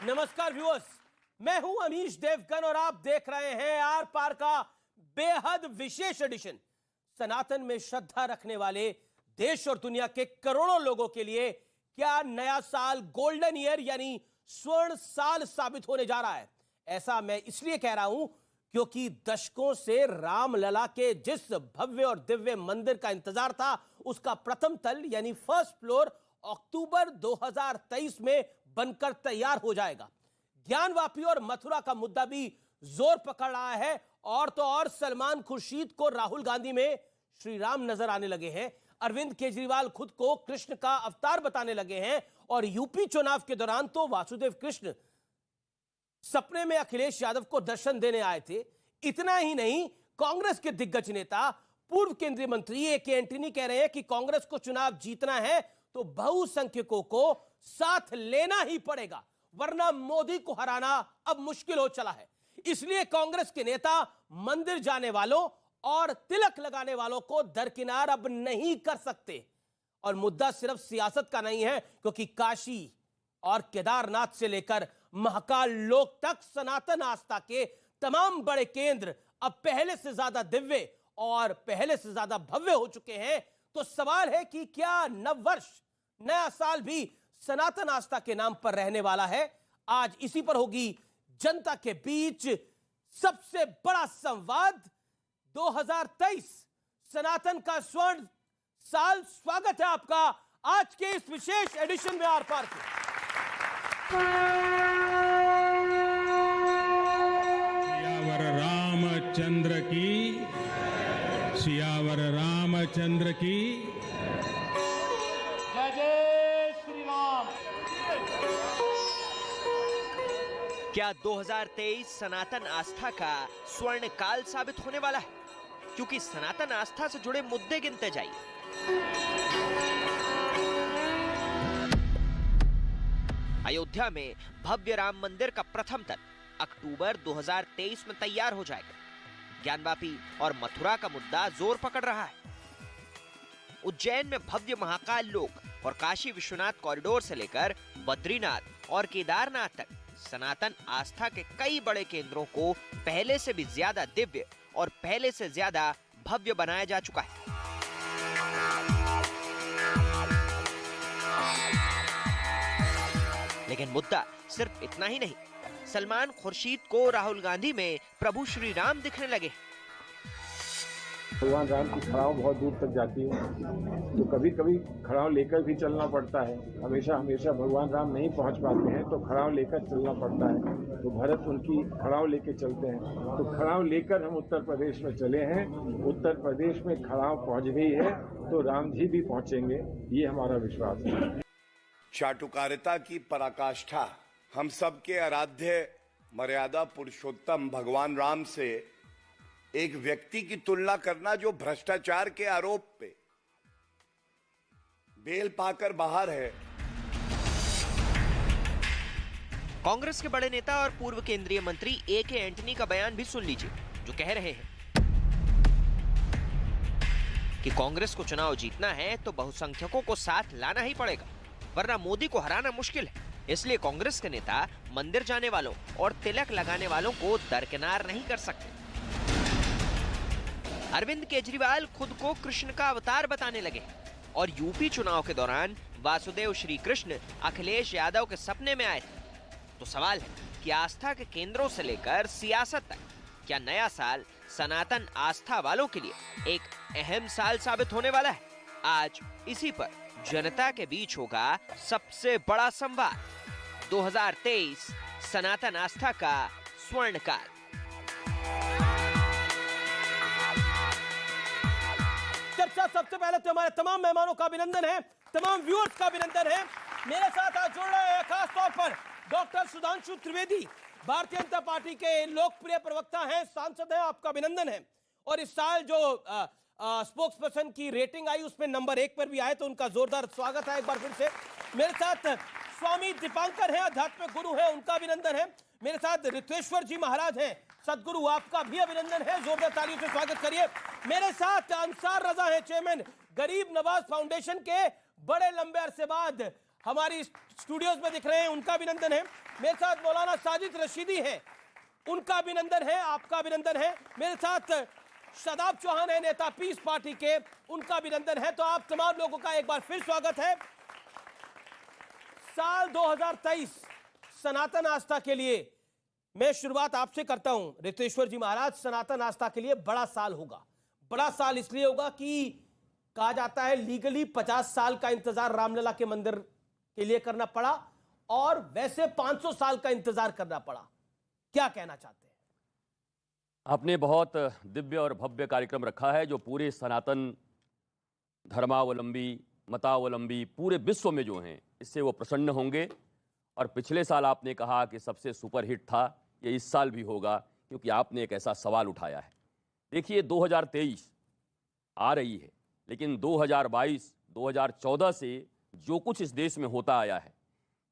नमस्कार व्यूअर्स, मैं हूं अमीश देवगन और आप देख रहे हैं आर पार का बेहद विशेष एडिशन। सनातन में श्रद्धा रखने वाले देश और दुनिया के करोड़ों लोगों के लिए क्या नया साल गोल्डन ईयर यानी स्वर्ण साल साबित होने जा रहा है। ऐसा मैं इसलिए कह रहा हूं क्योंकि दशकों से रामलला के जिस भव्य और दिव्य मंदिर का इंतजार था, उसका प्रथम तल यानी फर्स्ट फ्लोर अक्टूबर 2023 में बनकर तैयार हो जाएगा। ज्ञानवापी और मथुरा का मुद्दा भी जोर पकड़ रहा है और तो और सलमान खुर्शीद को राहुल गांधी में श्री राम नजर आने लगे हैं। अरविंद केजरीवाल खुद को कृष्ण का अवतार बताने लगे हैं और यूपी चुनाव के दौरान तो वासुदेव कृष्ण सपने में अखिलेश यादव को दर्शन देने आए थे। इतना ही नहीं, कांग्रेस के दिग्गज नेता पूर्व केंद्रीय मंत्री ए.के. एंटनी कह रहे हैं कि कांग्रेस को चुनाव जीतना है तो बहुसंख्यकों को साथ लेना ही पड़ेगा, वरना मोदी को हराना अब मुश्किल हो चला है। इसलिए कांग्रेस के नेता मंदिर जाने वालों और तिलक लगाने वालों को दरकिनार अब नहीं कर सकते। और मुद्दा सिर्फ सियासत का नहीं है, क्योंकि काशी और केदारनाथ से लेकर महाकाल लोक तक सनातन आस्था के तमाम बड़े केंद्र अब पहले से ज्यादा दिव्य और पहले से ज्यादा भव्य हो चुके हैं। तो सवाल है कि क्या नववर्ष, नया साल भी सनातन आस्था के नाम पर रहने वाला है। आज इसी पर होगी जनता के बीच सबसे बड़ा संवाद। 2023 सनातन का स्वर्ण साल। स्वागत है आपका आज के इस विशेष एडिशन में आर पार के। सियावर रामचंद्र की, सियावर रामचंद्र की। जय जय श्री राम। क्या 2023 सनातन आस्था का स्वर्ण काल साबित होने वाला है? क्योंकि सनातन आस्था से जुड़े मुद्दे गिनते जाइए। अयोध्या में भव्य राम मंदिर का प्रथम तल अक्टूबर 2023 में तैयार हो जाएगा। ज्ञानवापी और मथुरा का मुद्दा जोर पकड़ रहा है। उज्जैन में भव्य महाकाल लोक और काशी विश्वनाथ कॉरिडोर से लेकर बद्रीनाथ और केदारनाथ तक सनातन आस्था के कई बड़े केंद्रों को पहले से भी ज्यादा दिव्य और पहले से ज्यादा भव्य बनाया जा चुका है। लेकिन मुद्दा सिर्फ इतना ही नहीं। सलमान खुर्शीद को राहुल गांधी में प्रभु श्री राम दिखने लगे। भगवान राम की खड़ाव बहुत दूर तक जाती है, तो कभी कभी खड़ाव लेकर भी चलना पड़ता है। हमेशा भगवान राम नहीं पहुंच पाते हैं तो खड़ाव लेकर चलना पड़ता है। तो भरत उनकी खड़ाव लेकर चलते हैं, तो खड़ाव लेकर हम उत्तर प्रदेश में चले हैं। उत्तर प्रदेश में खड़ाव पहुंच गई है तो राम जी भी पहुंचेंगे, ये हमारा विश्वास है। चाटुकारिता की पराकाष्ठा हम सबके आराध्य मर्यादा पुरुषोत्तम भगवान राम से एक व्यक्ति की तुलना करना जो भ्रष्टाचार के आरोप पे बेल पाकर बाहर है। कांग्रेस के बड़े नेता और पूर्व केंद्रीय मंत्री ए.के. एंटनी का बयान भी सुन लीजिए, जो कह रहे हैं कि कांग्रेस को चुनाव जीतना है तो बहुसंख्यकों को साथ लाना ही पड़ेगा, वरना मोदी को हराना मुश्किल है। इसलिए कांग्रेस के नेता मंदिर जाने वालों और तिलक लगाने वालों को दरकिनार नहीं कर सकते। अरविंद केजरीवाल खुद को कृष्ण का अवतार बताने लगे और यूपी चुनाव के दौरान वासुदेव श्री कृष्ण अखिलेश यादव के सपने में आए थे। तो सवाल है कि आस्था के केंद्रों से लेकर सियासत तक क्या नया साल सनातन आस्था वालों के लिए एक अहम साल साबित होने वाला है? आज इसी पर जनता के बीच होगा सबसे बड़ा संवाद। 2023 सनातन आस्था का स्वर्ण काल। चर्चा सबसे पहले तो हमारे तमाम मेहमानों का अभिनंदन है, तमाम व्यूअर्स का अभिनंदन है। मेरे साथ आज जुड़ रहे हैं खास तौर पर डॉक्टर सुधांशु त्रिवेदी, भारतीय जनता पार्टी के लोकप्रिय प्रवक्ता हैं, सांसद हैं, आपका अभिनंदन है। और इस साल जो स्पोक्स पर्सन की रेटिंग आई उसमें नंबर 1 पर भी आए, तो उनका जोरदार स्वागत है एक बार फिर से। मेरे साथ स्वामी दीपांकर हैं, आध्यात्मिक गुरु हैं, उनका अभिनंदन है। मेरे साथ रितेश्वर जी महाराज हैं, सदगुरु, आपका भी अभिनंदन है, जोरदार तालियों से स्वागत करिए। मेरे साथ अंसार रजा है, चेयरमैन गरीब नवाज फाउंडेशन के, बड़े लंबे अरसे बाद हमारी स्टूडियोज में दिख रहे हैं, उनका अभिनंदन है। मेरे साथ मौलाना साजिद रशीदी हैं, उनका अभिनंदन है, आपका अभिनंदन है। मेरे साथ शादाब चौहान है, नेता पीस पार्टी के, उनका अभिनंदन है। तो आप तमाम लोगों का एक बार फिर स्वागत है। साल 2023 सनातन आस्था के लिए मैं शुरुआत आपसे करता हूं रितेश्वर जी महाराज। सनातन आस्था के लिए बड़ा साल होगा। बड़ा साल इसलिए होगा कि कहा जाता है लीगली 50 साल का इंतजार रामलला के मंदिर के लिए करना पड़ा और वैसे 500 साल का इंतजार करना पड़ा। क्या कहना चाहते हैं? आपने बहुत दिव्य और भव्य कार्यक्रम रखा है जो पूरे सनातन धर्मावलंबी मतावलंबी पूरे विश्व में जो हैं इससे वो प्रसन्न होंगे। और पिछले साल आपने कहा कि सबसे सुपरहिट था, ये इस साल भी होगा क्योंकि आपने एक ऐसा सवाल उठाया है। देखिए 2023 आ रही है, लेकिन 2022 2014 से जो कुछ इस देश में होता आया है,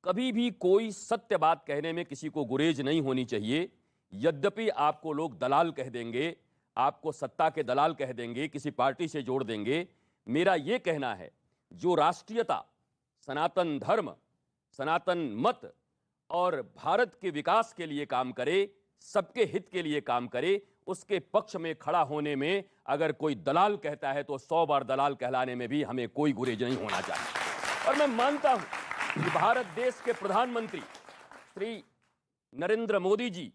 कभी भी कोई सत्य बात कहने में किसी को गुरेज नहीं होनी चाहिए। यद्यपि आपको लोग दलाल कह देंगे, आपको सत्ता के दलाल कह देंगे, किसी पार्टी से जोड़ देंगे, मेरा ये कहना है जो राष्ट्रीयता, सनातन धर्म, सनातन मत और भारत के विकास के लिए काम करे, सबके हित के लिए काम करे, उसके पक्ष में खड़ा होने में अगर कोई दलाल कहता है तो 100 बार दलाल कहलाने में भी हमें कोई गुरेज नहीं होना चाहिए। और मैं मानता हूं कि भारत देश के प्रधानमंत्री श्री नरेंद्र मोदी जी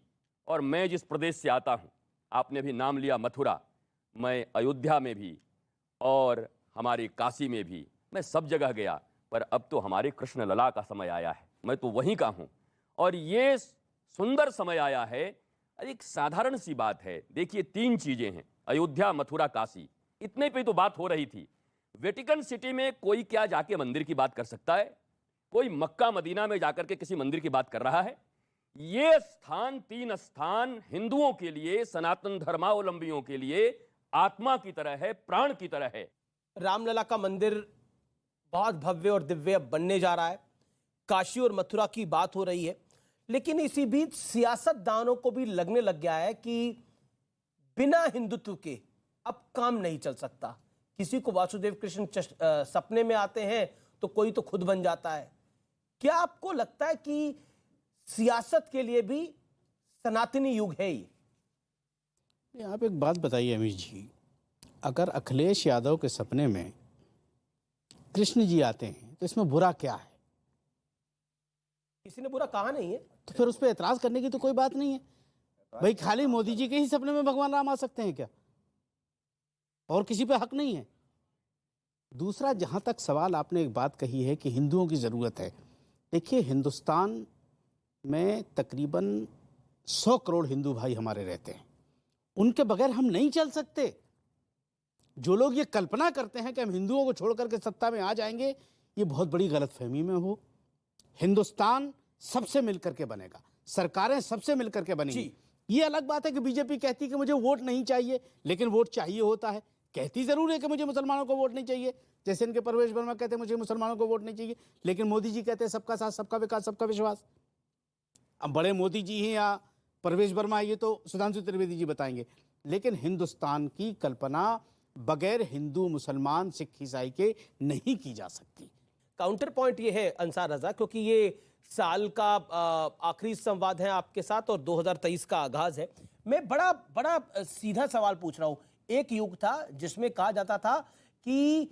और मैं जिस प्रदेश से आता हूं, आपने भी नाम लिया मथुरा, मैं अयोध्या में भी और हमारे काशी में भी, मैं सब जगह गया। पर अब तो हमारे कृष्ण लला का समय आया है, मैं तो वहीं का हूं और ये सुंदर समय आया है। एक साधारण सी बात है, देखिए 3 चीजें हैं, अयोध्या, मथुरा, काशी, इतने पे तो बात हो रही थी। वेटिकन सिटी में कोई क्या जाके मंदिर की बात कर सकता है? कोई मक्का मदीना में जाकर के किसी मंदिर की बात कर रहा है? ये स्थान, 3 स्थान हिंदुओं के लिए, सनातन धर्मावलंबियों के लिए आत्मा की तरह है, प्राण की तरह है। रामलला का मंदिर बहुत भव्य और दिव्य बनने जा रहा है, काशी और मथुरा की बात हो रही है, लेकिन इसी बीच सियासतदानों को भी लगने लग गया है कि बिना हिंदुत्व के अब काम नहीं चल सकता। किसी को वासुदेव कृष्ण सपने में आते हैं तो कोई तो खुद बन जाता है। क्या आपको लगता है कि सियासत के लिए भी सनातनी युग है ये? आप एक बात बताइए अमित जी, अगर अखिलेश यादव के सपने में कृष्ण जी आते हैं तो इसमें बुरा क्या है? किसी ने बुरा कहा नहीं है, तो फिर उस पर एतराज करने की तो कोई बात नहीं है। भाई खाली मोदी जी के ही सपने में भगवान राम आ सकते हैं क्या? और किसी पे हक नहीं है? दूसरा, जहां तक सवाल आपने एक बात कही है कि हिंदुओं की जरूरत है, देखिए हिंदुस्तान में तकरीबन 100 करोड़ हिंदू भाई हमारे रहते हैं, उनके बगैर हम नहीं चल सकते। जो लोग ये कल्पना करते हैं कि हम हिंदुओं को छोड़ करके सत्ता में आ जाएंगे, ये बहुत बड़ी गलतफहमी में हो। हिंदुस्तान सबसे मिलकर के बनेगा, सरकारें सबसे मिलकर के बनेंगी। ये अलग बात है कि बीजेपी कहती है कि मुझे वोट नहीं चाहिए, लेकिन वोट चाहिए होता है। कहती जरूर है कि मुझे मुसलमानों को वोट नहीं चाहिए, जैसे इनके परवेश वर्मा कहते हैं मुझे मुसलमानों को वोट नहीं चाहिए, लेकिन मोदी जी कहते हैं सबका साथ, सबका विकास, सबका विश्वास। अब बड़े मोदी जी हैं या परवेश वर्मा, ये तो सुधांशु त्रिवेदी जी बताएंगे। लेकिन हिंदुस्तान की कल्पना बगैर हिंदू, मुसलमान, सिख, ईसाई के नहीं की जा सकती। काउंटर पॉइंट ये है अंसार रजा, क्योंकि ये साल का आखिरी संवाद है आपके साथ और 2023 का आगाज है। मैं बड़ा सीधा सवाल पूछ रहा हूं। एक युग था जिसमें कहा जाता था कि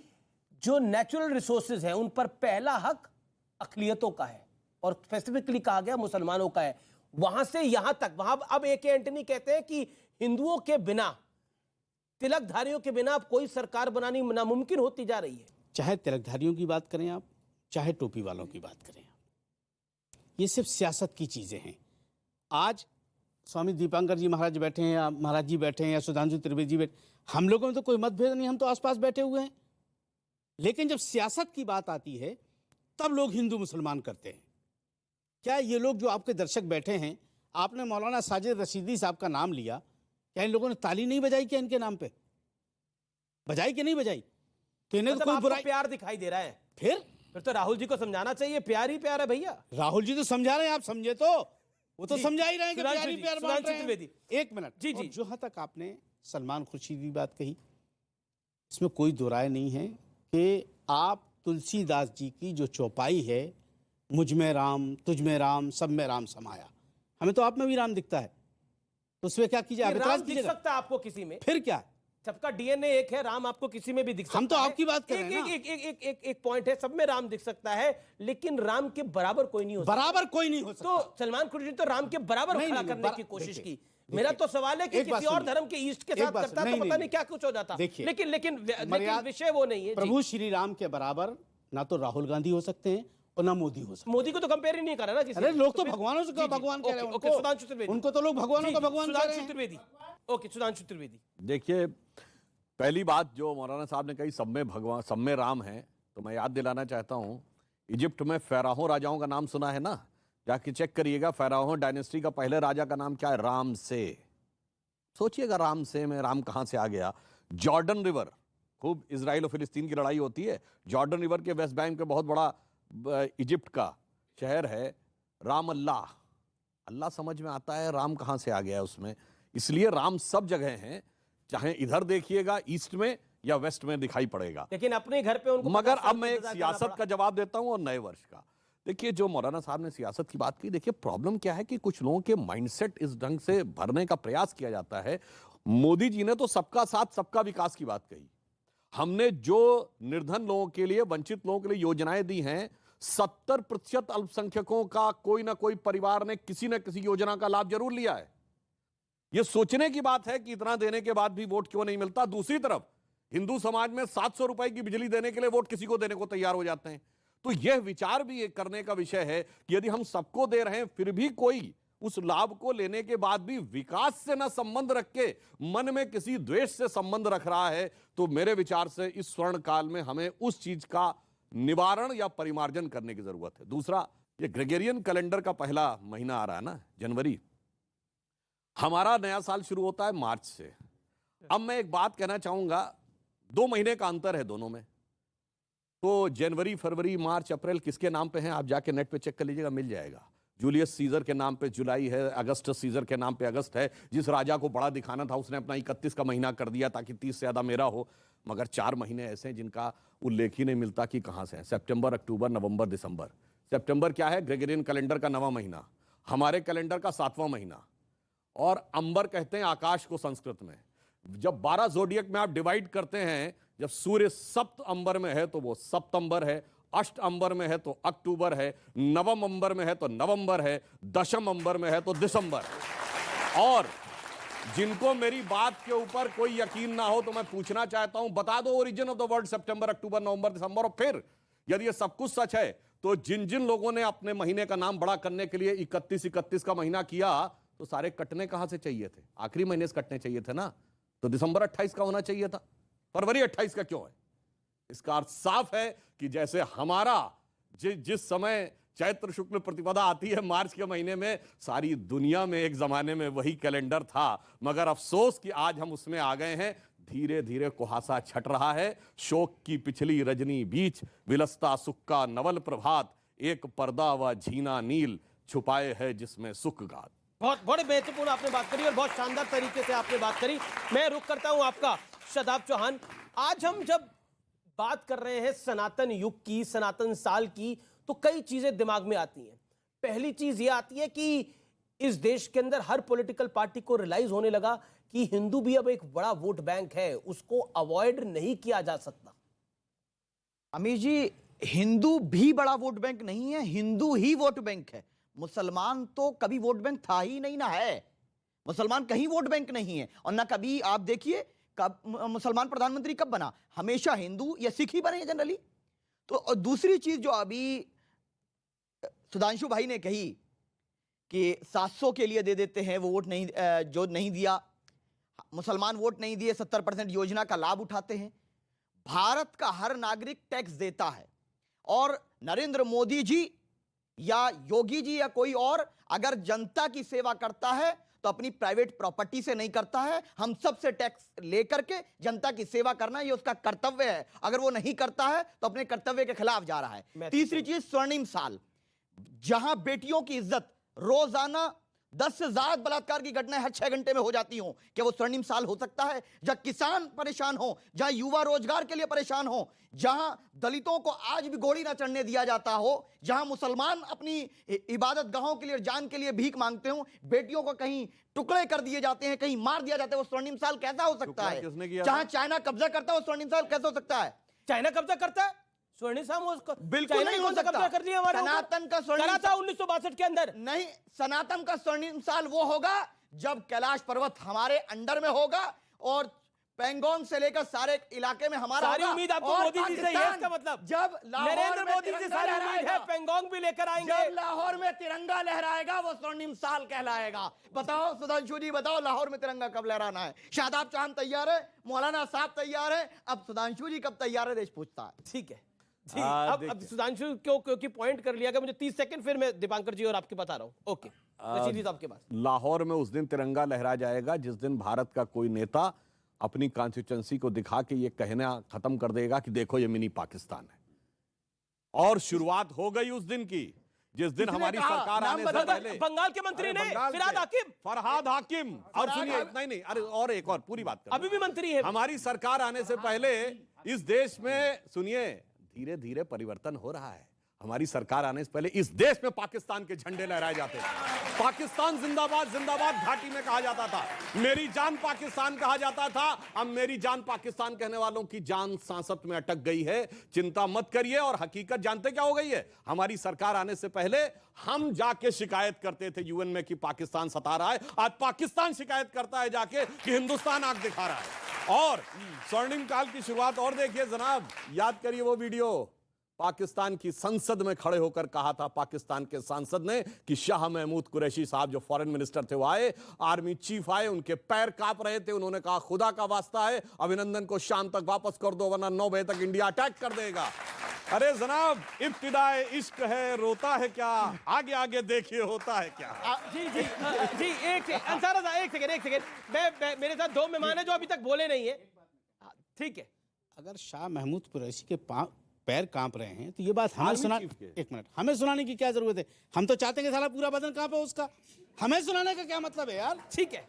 जो नेचुरल रिसोर्सेज हैं उन पर पहला हक अक़लियतों का है और स्पेसिफिकली कहा गया मुसलमानों का है। वहां से यहां तक, वहां अब ए के एंटनी कहते हैं कि हिंदुओं के बिना, तिलकधारियों के बिना अब कोई सरकार बनानी नामुमकिन होती जा रही है। चाहे तिलकधारियों की बात करें आप, चाहे टोपी वालों की बात करें आप, ये सिर्फ सियासत की चीजें हैं। आज स्वामी दीपांकर जी महाराज बैठे हैं या महाराज जी बैठे हैं या सुधांशु त्रिवेदी जी बैठे, हम लोगों में तो कोई मतभेद नहीं, हम तो आसपास बैठे हुए हैं। लेकिन जब सियासत की बात आती है तब लोग हिंदू मुसलमान करते हैं। क्या ये लोग जो आपके दर्शक बैठे हैं, आपने मौलाना साजिद रशीदी साहब का नाम लिया, क्या इन लोगों ने ताली नहीं बजाई? क्या इनके नाम पे बजाई कि नहीं बजाई? तो इन्हें मतलब कोई आपको बुराई, प्यार दिखाई दे रहा है। फिर तो राहुल जी को समझाना चाहिए, प्यार ही प्यार है भैया। राहुल जी तो समझा रहे हैं, आप समझे तो वो तो समझा ही रहे हैं कि सुधांशु प्यार ही जी, प्यार सुधांशु बांट रहे हैं। त्रिवेदी। एक मिनट जी, और जी। जहां तक आपने सलमान खुर्शीद की बात कही, इसमें कोई दो राय नहीं है कि आप तुलसीदास जी की जो चौपाई है मुझ में राम, तुझ में राम, सब में राम समाया। हमें तो आप में भी राम दिखता है, तो उसमें क्या कीजिए, आप राम इतराज दिख कीजिएगा। सकता है आपको किसी में, फिर क्या, सबका डीएनए एक है, राम आपको किसी में भी दिख सकता है। हम तो आपकी बात कर रहे हैं एक, ना। एक, एक, एक, एक, एक पॉइंट है, सब में राम दिख सकता है, लेकिन राम के बराबर कोई नहीं हो सकता। बराबर कोई नहीं हो सकता। तो सलमान खुर्शीद ने तो राम के बराबर नहीं, खड़ा नहीं, करने की कोशिश देखिए, की। मेरा तो सवाल है कि एक बात किसी और सुनिए। धर्म के ईस्ट के एक साथ बात करता नहीं, तो पता नहीं, नहीं क्या कुछ हो जाता। देखिए, लेकिन मर्यादा- विषय वो नहीं है जी। प्रभु श्री राम के बराबर ना तो राहुल गांधी हो सकते हैं और ना मोदी हो सकते हैं। मोदी को तो कंपेयर ही नहीं करा ना किसी अरे ने। लोग तो फिर- भगवानों से जी, जी, भगवान कह रहे हैं ओके, उनको। सुधांशु त्रिवेदी। उनको तो लोग भगवानों जी, का जी, भगवान कह रहे सुधांशु हैं। त्रिवेदी। ओके, सुधांशु त्रिवेदी। देखिए, पहली बात जो मौलाना साहब ने कही, सब में भगवान, सब में राम है, तो मैं याद दिलाना चाहता हूं, इजिप्ट में फेराहो राजाओं का नाम सुना है ना, जाके चेक करिएगा। फेराहो डायनेस्टी का पहले राजा का नाम क्या है? राम से। सोचिएगा, राम से में राम कहां से आ गया? जॉर्डन रिवर, खूब इजराइल और फिलिस्तीन की लड़ाई होती है, जॉर्डन रिवर के वेस्ट बैंक पे बहुत बड़ा इजिप्ट का शहर है राम अल्लाह। अल्लाह समझ में आता है, राम कहां से आ गया है उसमें। इसलिए राम सब जगह हैं, चाहे इधर देखिएगा ईस्ट में या वेस्ट में दिखाई पड़ेगा। लेकिन अपने घर पे उनको मगर 50 साल अब मैं एक इंतजार करना सियासत पड़ा। का जवाब देता हूं और नए वर्ष का। देखिए, जो मौलाना साहब ने सियासत की बात की, देखिए प्रॉब्लम क्या है कि कुछ लोगों के माइंडसेट इस ढंग से भरने का प्रयास किया जाता है। मोदी जी ने तो सबका साथ सबका विकास की बात कही। हमने जो निर्धन लोगों के लिए, वंचित लोगों के लिए योजनाएं दी हैं, 70% अल्पसंख्यकों का कोई ना कोई परिवार ने किसी न किसी योजना का लाभ जरूर लिया है। यह सोचने की बात है कि इतना देने के बाद भी वोट क्यों नहीं मिलता। दूसरी तरफ हिंदू समाज में 700 रुपए की बिजली देने के लिए वोट किसी को देने को तैयार हो जाते हैं। तो यह विचार भी एक करने का विषय है कि यदि हम सबको दे रहे हैं, फिर भी कोई उस लाभ को लेने के बाद भी विकास से न संबंध रख के मन में किसी द्वेष से संबंध रख रहा है, तो मेरे विचार से इस स्वर्ण काल में हमें उस चीज का निवारण या परिमार्जन करने की जरूरत है। दूसरा, ये ग्रेगोरियन कैलेंडर का पहला महीना आ रहा है ना, जनवरी। हमारा नया साल शुरू होता है मार्च से। अब मैं एक बात कहना चाहूंगा, 2 महीने का अंतर है दोनों में। तो जनवरी, फरवरी, मार्च, अप्रैल किसके नाम पे हैं? आप जाके नेट पे चेक कर लीजिएगा, मिल जाएगा। जूलियस सीजर के नाम पे जुलाई है, अगस्टस सीजर के नाम पे अगस्त है। जिस राजा को बड़ा दिखाना था उसने अपना 31 का महीना कर दिया ताकि 30 से ज्यादा मेरा हो। मगर 4 महीने ऐसे हैं जिनका उल्लेख ही नहीं मिलता कि कहां से है। सितंबर, अक्टूबर, नवंबर, दिसंबर। सितंबर क्या है? ग्रेगोरियन कैलेंडर का 9वां महीना, हमारे कैलेंडर का 7वां महीना। और अंबर कहते हैं आकाश को संस्कृत में। जब 12 जोडियक में आप डिवाइड करते हैं, जब सूर्य सप्त अंबर में है तो वो सप्तंबर है, अष्ट अंबर में है तो अक्टूबर है, नवम अंबर में है तो नवंबर है, दशम अंबर में है तो दिसंबर। और जिनको मेरी बात के ऊपर कोई यकीन ना हो तो मैं पूछना चाहता हूं, बता दो ओरिजिन ऑफ द वर्ड सितंबर, अक्टूबर, नवंबर, दिसंबर। और फिर यदि ये सब कुछ सच है तो जिन जिन लोगों ने अपने महीने का नाम बड़ा करने के लिए 31 का महीना किया, तो सारे कटने कहां से चाहिए थे? आखिरी महीने से कटने चाहिए थे ना। तो दिसंबर 28 का होना चाहिए था, फरवरी 28 का क्यों है? इसका अर्थ साफ है कि जैसे हमारा जिस समय चैत्र शुक्ल प्रतिपदा आती है मार्च के महीने में, सारी दुनिया में एक जमाने में वही कैलेंडर था। मगर अफसोस कि आज हम उसमें आ गए हैं। धीरे धीरे कुहासा छट रहा है। शोक की पिछली रजनी बीच विलसता सुख का नवल प्रभात, एक पर्दा व झीना नील छुपाए है जिसमें सुख गात। बहुत बड़े महत्वपूर्ण आपने बात करी और बहुत शानदार तरीके से आपने बात करी। मैं रुक करता हूं आपका शादाब चौहान। आज हम जब बात कर रहे हैं सनातन युग की, सनातन साल की, तो कई चीजें दिमाग में आती हैं। पहली चीज ये आती है कि इस देश के अंदर हर पॉलिटिकल पार्टी को रियलाइज होने लगा कि हिंदू भी अब एक बड़ा वोट बैंक है, उसको अवॉइड नहीं किया जा सकता। अमीर जी, हिंदू भी बड़ा वोट बैंक नहीं है, हिंदू ही वोट बैंक है। मुसलमान तो कभी वोट बैंक था ही नहीं ना है। मुसलमान कहीं वोट बैंक नहीं है। और ना कभी आप देखिए कब मुसलमान प्रधानमंत्री कब बना, हमेशा हिंदू या सिख ही बने हैं जनरली। तो और दूसरी चीज जो अभी सुधांशु भाई ने कही कि 700 के लिए दे देते हैं वो वोट नहीं, जो नहीं दिया, मुसलमान वोट नहीं दिए, 70% योजना का लाभ उठाते हैं। भारत का हर नागरिक टैक्स देता है और नरेंद्र मोदी जी या योगी जी या कोई और अगर जनता की सेवा करता है तो अपनी प्राइवेट प्रॉपर्टी से नहीं करता है। हम सब से टैक्स लेकर के जनता की सेवा करना ये उसका कर्तव्य है। अगर वो नहीं करता है तो अपने कर्तव्य के खिलाफ जा रहा है। तीसरी चीज, स्वर्णिम साल, जहां बेटियों की इज्जत रोजाना 10 से ज्यादा बलात्कार की घटनाएं हर 6 घंटे में हो जाती हों, क्या वो स्वर्णिम साल हो सकता है? जहां किसान परेशान हो, जहां युवा रोजगार के लिए परेशान हो, जहां दलितों को आज भी घोड़ी ना चढ़ने दिया जाता हो, जहां मुसलमान अपनी इबादत गाहों के लिए, जान के लिए भीख मांगते हो, बेटियों को कहीं टुकड़े कर दिए जाते हैं, कहीं मार दिया जाता है, वो स्वर्णिम साल कैसा हो सकता है? किसने किया? जहां चाइना कब्जा करता है वो स्वर्णिम साल कैसे हो सकता है? चाइना कब्जा करता है स्वर्णिम साल उसको बिल्कुल चाइना नहीं ने हो कौन सा सकता। कब्जा कर लिया हमारे ऊपर? सनातन का स्वर्णिम करा था 1962 के अंदर। नहीं, सनातन का स्वर्णिम साल वो होगा जब कैलाश पर्वत हमारे अंडर में होगा और पेंगोंग से लेकर सारे इलाके में हमारा सारी होगा। उम्मीद आपको और मोदी जी से है, पाकिस्तान इसका मतलब जब लाहौर नरेंद्र में मोदी से तिरंगा सारी उम्मीद है, लहराएगा, पेंगोंग भी लेकर आएंगे। जब लाहौर में तिरंगा लहराएगा वो स्वर्णिम साल कहलाएगा। बताओ सुधांशु जी, बताओ लाहौर में तिरंगा कब लहराना है? शादाब चांद तैयार है, मौलाना साहब तैयार है, अब सुधांशु जी कब तैयार है देश पूछता है। ठीक है जी। अब सुधांशु क्योंकि पॉइंट कर लिया, मुझे 30 सेकंड फिर मैं दीपांकर जी और आपके बता रहा हूं। ओके रशीद जी साहब के पास। लाहौर में उस दिन तिरंगा लहरा जाएगा जिस दिन भारत का कोई नेता अपनी कॉन्स्टिट्यूंसी को दिखा के ये कहना खत्म कर देगा कि देखो ये मिनी पाकिस्तान है। और शुरुआत हो गई उस दिन की जिस दिन हमारी सरकार आने से पहले बंगाल के मंत्री ने फरहाद हाकिम और सुनिए, नहीं अरे और एक और पूरी बात कर, अभी भी मंत्री है। हमारी सरकार आने से पहले इस देश में सुनिए धीरे धीरे परिवर्तन हो रहा है। हमारी सरकार आने से पहले इस देश में पाकिस्तान के झंडे लहराए जाते थे। पाकिस्तान जिंदाबाद जिंदाबाद घाटी में कहा जाता था, मेरी जान पाकिस्तान कहा जाता था। अब मेरी जान पाकिस्तान कहने वालों की जान सांसत में अटक गई है। चिंता मत करिए। और हकीकत जानते क्या हो गई है? हमारी सरकार आने से पहले हम जाके शिकायत करते थे यूएन में कि पाकिस्तान सता रहा है, आज पाकिस्तान शिकायत करता है जाके कि हिंदुस्तान आंख दिखा रहा है। और स्वर्णिम काल की शुरुआत और देखिए जनाब, याद करिए वो वीडियो, पाकिस्तान की संसद में खड़े होकर कहा था पाकिस्तान के सांसद ने कि शाह महमूद कुरैशी साहब जो फॉरेन मिनिस्टर थे वो आए, आर्मी चीफ आए, उनके पैर कांप रहे थे। उन्होंने कहा खुदा का वास्ता है अभिनंदन को शाम तक वापस कर दो वरना 9 बजे तक इंडिया अटैक कर देगा। अरे जनाब, इब्तिदाए इश्क है, रोता है क्या, आगे आगे देखिए होता है क्या। जी जी जी एक सेकंड मेरे साथ 2 मेहमान है जो अभी तक बोले नहीं है। ठीक है, अगर शाह महमूद कुरैशी के पैर कांप रहे हैं तो ये बात हमें एक मिनट, हमें सुनाने की क्या जरूरत है? हम तो चाहते हैं कि साला पूरा बदन कांपे उसका, हमें सुनाने का क्या मतलब है यार? ठीक है,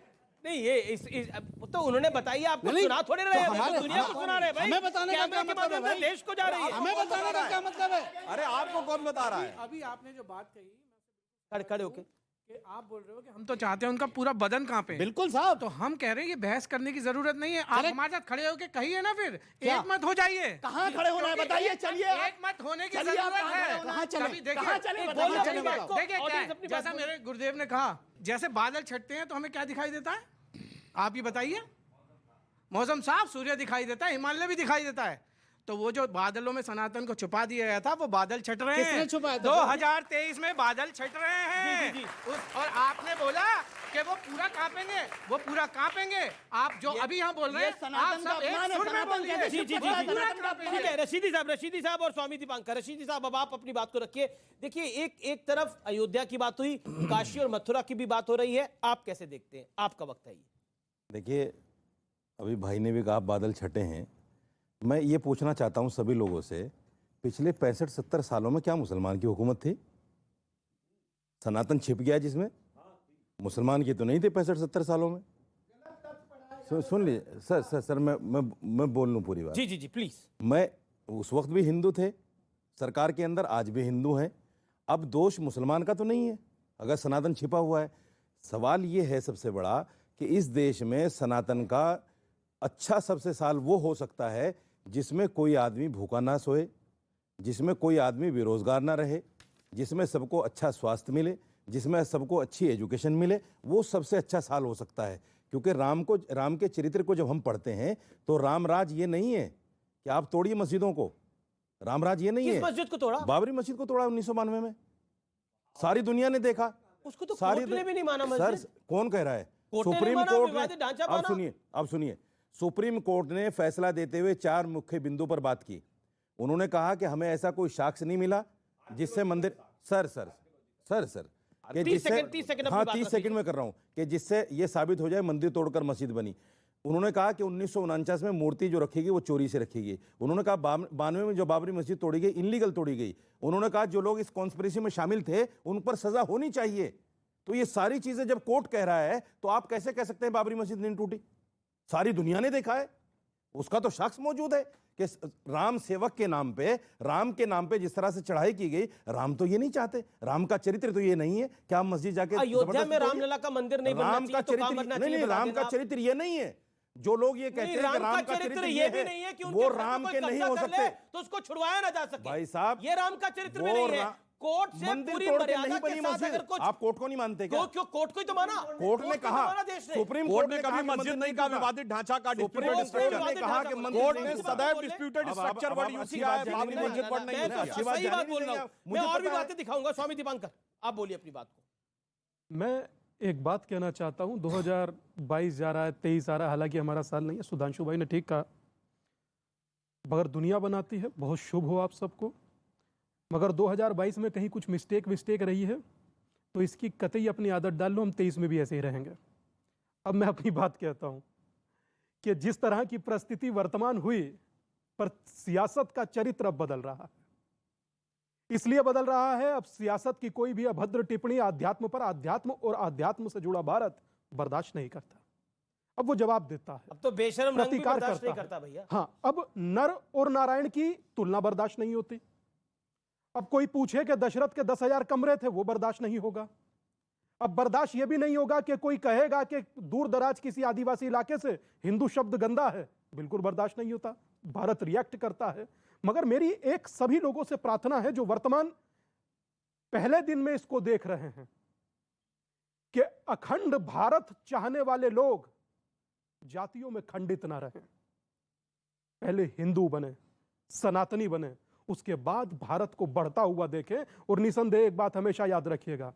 नहीं ये तो उन्होंने बताइए, आपको सुना थोड़े रहे हैं, तो दुनिया को सुना रहे हैं भाई। हमें बताने का क्या मतलब है भाई? देश को जा रही है, हमें बताने का क्या मतलब है? अरे आपको कौन बता रहा है? अभी आपने जो बात कही, खड़े होके कि आप बोल रहे हो कि हम तो चाहते हैं उनका पूरा बदन कांपे। बिल्कुल साहब, तो हम कह रहे हैं ये बहस करने की जरूरत नहीं है। आप हमारे साथ खड़े होके कहिए ना, फिर एक मत हो जाइए। कहां खड़े होना है बताइए, चलिए। एक मत होने की जरूरत है। कहां चले, कभी देखिए, कहां चले देखिए बताइए। क्या है, जैसा मेरे गुरुदेव ने कहा, जैसे बादल छटते हैं तो हमें क्या दिखाई देता है? आप ही बताइए। मौसम साफ, सूर्य दिखाई देता है, हिमालय भी दिखाई देता है। तो वो जो बादलों में सनातन को छुपा दिया गया था वो बादल छट रहे हैं। किसने छुपाया था? 2023 में बादल छट रहे हैं। जी। और आपने बोला कि वो पूरा कांपेंगे, वो पूरा कांपेंगे। आप जो अभी यहाँ बोल रहे हैं, आप सब एक सुर में बोलिए। ठीक है, रशीदी साहब और स्वामी दीपांकर। रशीदी साहब, अब आप अपनी बात को रखिए। देखिए, एक तरफ अयोध्या की बात हुई, काशी और मथुरा की भी बात हो रही है, आप कैसे देखते हैं? आपका वक्त है ये। देखिए, अभी भाई ने भी कहा बादल छटे हैं। मैं ये पूछना चाहता हूं सभी लोगों से, पिछले 65-70 सालों में क्या मुसलमान की हुकूमत थी? सनातन छिप गया जिसमें, मुसलमान की तो नहीं थे 65-70 सालों में। सुन लीजिए सर, मैं बोल लूँ पूरी बात। जी प्लीज। मैं उस वक्त भी हिंदू थे सरकार के अंदर, आज भी हिंदू हैं। अब दोष मुसलमान का तो नहीं है अगर सनातन छिपा हुआ है। सवाल ये है सबसे बड़ा कि इस देश में सनातन का अच्छा सबसे साल वो हो सकता है जिसमें कोई आदमी भूखा ना सोए, जिसमें कोई आदमी बेरोजगार ना रहे, जिसमें सबको अच्छा स्वास्थ्य मिले, जिसमें सबको अच्छी एजुकेशन मिले। वो सबसे अच्छा साल हो सकता है। क्योंकि राम के चरित्र को जब हम पढ़ते हैं तो रामराज ये नहीं है कि आप तोड़िए मस्जिदों को। रामराज ये नहीं है। किस मस्जिद को तोड़ा? बाबरी मस्जिद को तोड़ा 1992 में। सारी दुनिया ने देखा। उसको तो कोर्ट ने भी नहीं माना मस्जिद। सर कौन कह रहा है? सुप्रीम कोर्ट ने। अब सुनिए, सुप्रीम कोर्ट ने फैसला देते हुए 4 मुख्य बिंदु पर बात की। उन्होंने कहा कि हमें ऐसा कोई साक्ष्य नहीं मिला जिससे मंदिर सर 30 सेकंड में कर रहा हूं कि जिससे यह साबित हो जाए मंदिर तोड़कर मस्जिद बनी। उन्होंने कहा कि 1949 में मूर्ति जो रखी गई वो चोरी से रखी गई। उन्होंने कहा 92 में जो बाबरी मस्जिद तोड़ी गई इनलीगल तोड़ी गई। उन्होंने कहा जो लोग इस कॉन्स्पिरेसी में शामिल थे उन पर सजा होनी चाहिए। तो ये सारी चीजें जब कोर्ट कह रहा है तो आप कैसे कह सकते हैं बाबरी मस्जिद नहीं टूटी? सारी दुनिया ने देखा है, उसका तो शख्स मौजूद है कि राम सेवक के नाम पे, राम के नाम पे जिस तरह से चढ़ाई की गई, राम तो ये नहीं चाहते, राम का चरित्र तो ये नहीं है कि आप मस्जिद जाके अयोध्या में रामलला का मंदिर नहीं बनना राम का चाहिए, तो काम चरित्र बनना नहीं, चाहिए, राम का चरित्र ये नहीं है। जो लोग ये कहते हैं कि राम का चरित्र ये भी नहीं है कि वो राम के नहीं हो सकते, तो उसको छुड़वाया ना जा सके। भाई साहब, ये राम का चरित्र भी नहीं है। कोर्ट से मंदिर पूरी तोड़ के मर्यादा नहीं के बनी साथ मस्जिद। अगर कुछ आप कोर्ट को नहीं मानते क्या? क्यों कोर्ट को ही तो माना, कोर्ट ने कहा, सुप्रीम कोर्ट ने कभी मस्जिद नहीं कहा, विवादित ढांचा का डिस्प्यूटेड स्ट्रक्चर ने कहा कि कोर्ट ने सदैव डिस्प्यूटेड स्ट्रक्चर वर्ड यूज किया है, बाबरी मस्जिद वर्ड नहीं यूज किया। सही बात बोल रहा हूं मैं, और भी बातें दिखाऊंगा। स्वामी दीपांकर, आप बोलिए अपनी बात को। मैं एक बात कहना चाहता हूं, 2022 जा रहा है, 23 आ रहा है, हालांकि हमारा साल नहीं है। सुधांशु भाई ने ठीक कहा, मगर दुनिया बनाती है, बहुत शुभ हो आप सबको, मगर 2022 में कहीं कुछ मिस्टेक रही है तो इसकी कतई अपनी आदत डाल लो, हम 23 में भी ऐसे ही रहेंगे। अब मैं अपनी बात कहता हूं कि जिस तरह की परिस्थिति वर्तमान हुई, पर सियासत का चरित्र अब बदल रहा है। इसलिए बदल रहा है, अब सियासत की कोई भी अभद्र टिप्पणी अध्यात्म पर, अध्यात्म और अध्यात्म से जुड़ा भारत बर्दाश्त नहीं करता। अब वो जवाब देता है, अब तो बेशरम रंग भी प्रतिकार बर्दाश्त नहीं करता करता भैया। हाँ, अब नर और नारायण की तुलना बर्दाश्त नहीं होती। अब कोई पूछे कि दशरथ के 10,000 कमरे थे, वो बर्दाश्त नहीं होगा। अब बर्दाश्त यह भी नहीं होगा कि कोई कहेगा कि दूर दराज किसी आदिवासी इलाके से हिंदू शब्द गंदा है, बिल्कुल बर्दाश्त नहीं होता। भारत रिएक्ट करता है। मगर मेरी एक सभी लोगों से प्रार्थना है जो वर्तमान पहले दिन में इसको देख रहे हैं, कि अखंड भारत चाहने वाले लोग जातियों में खंडित ना रहें। पहले हिंदू बने, सनातनी बने, उसके बाद भारत को बढ़ता हुआ देखें। और निसंदेह एक बात हमेशा याद रखिएगा,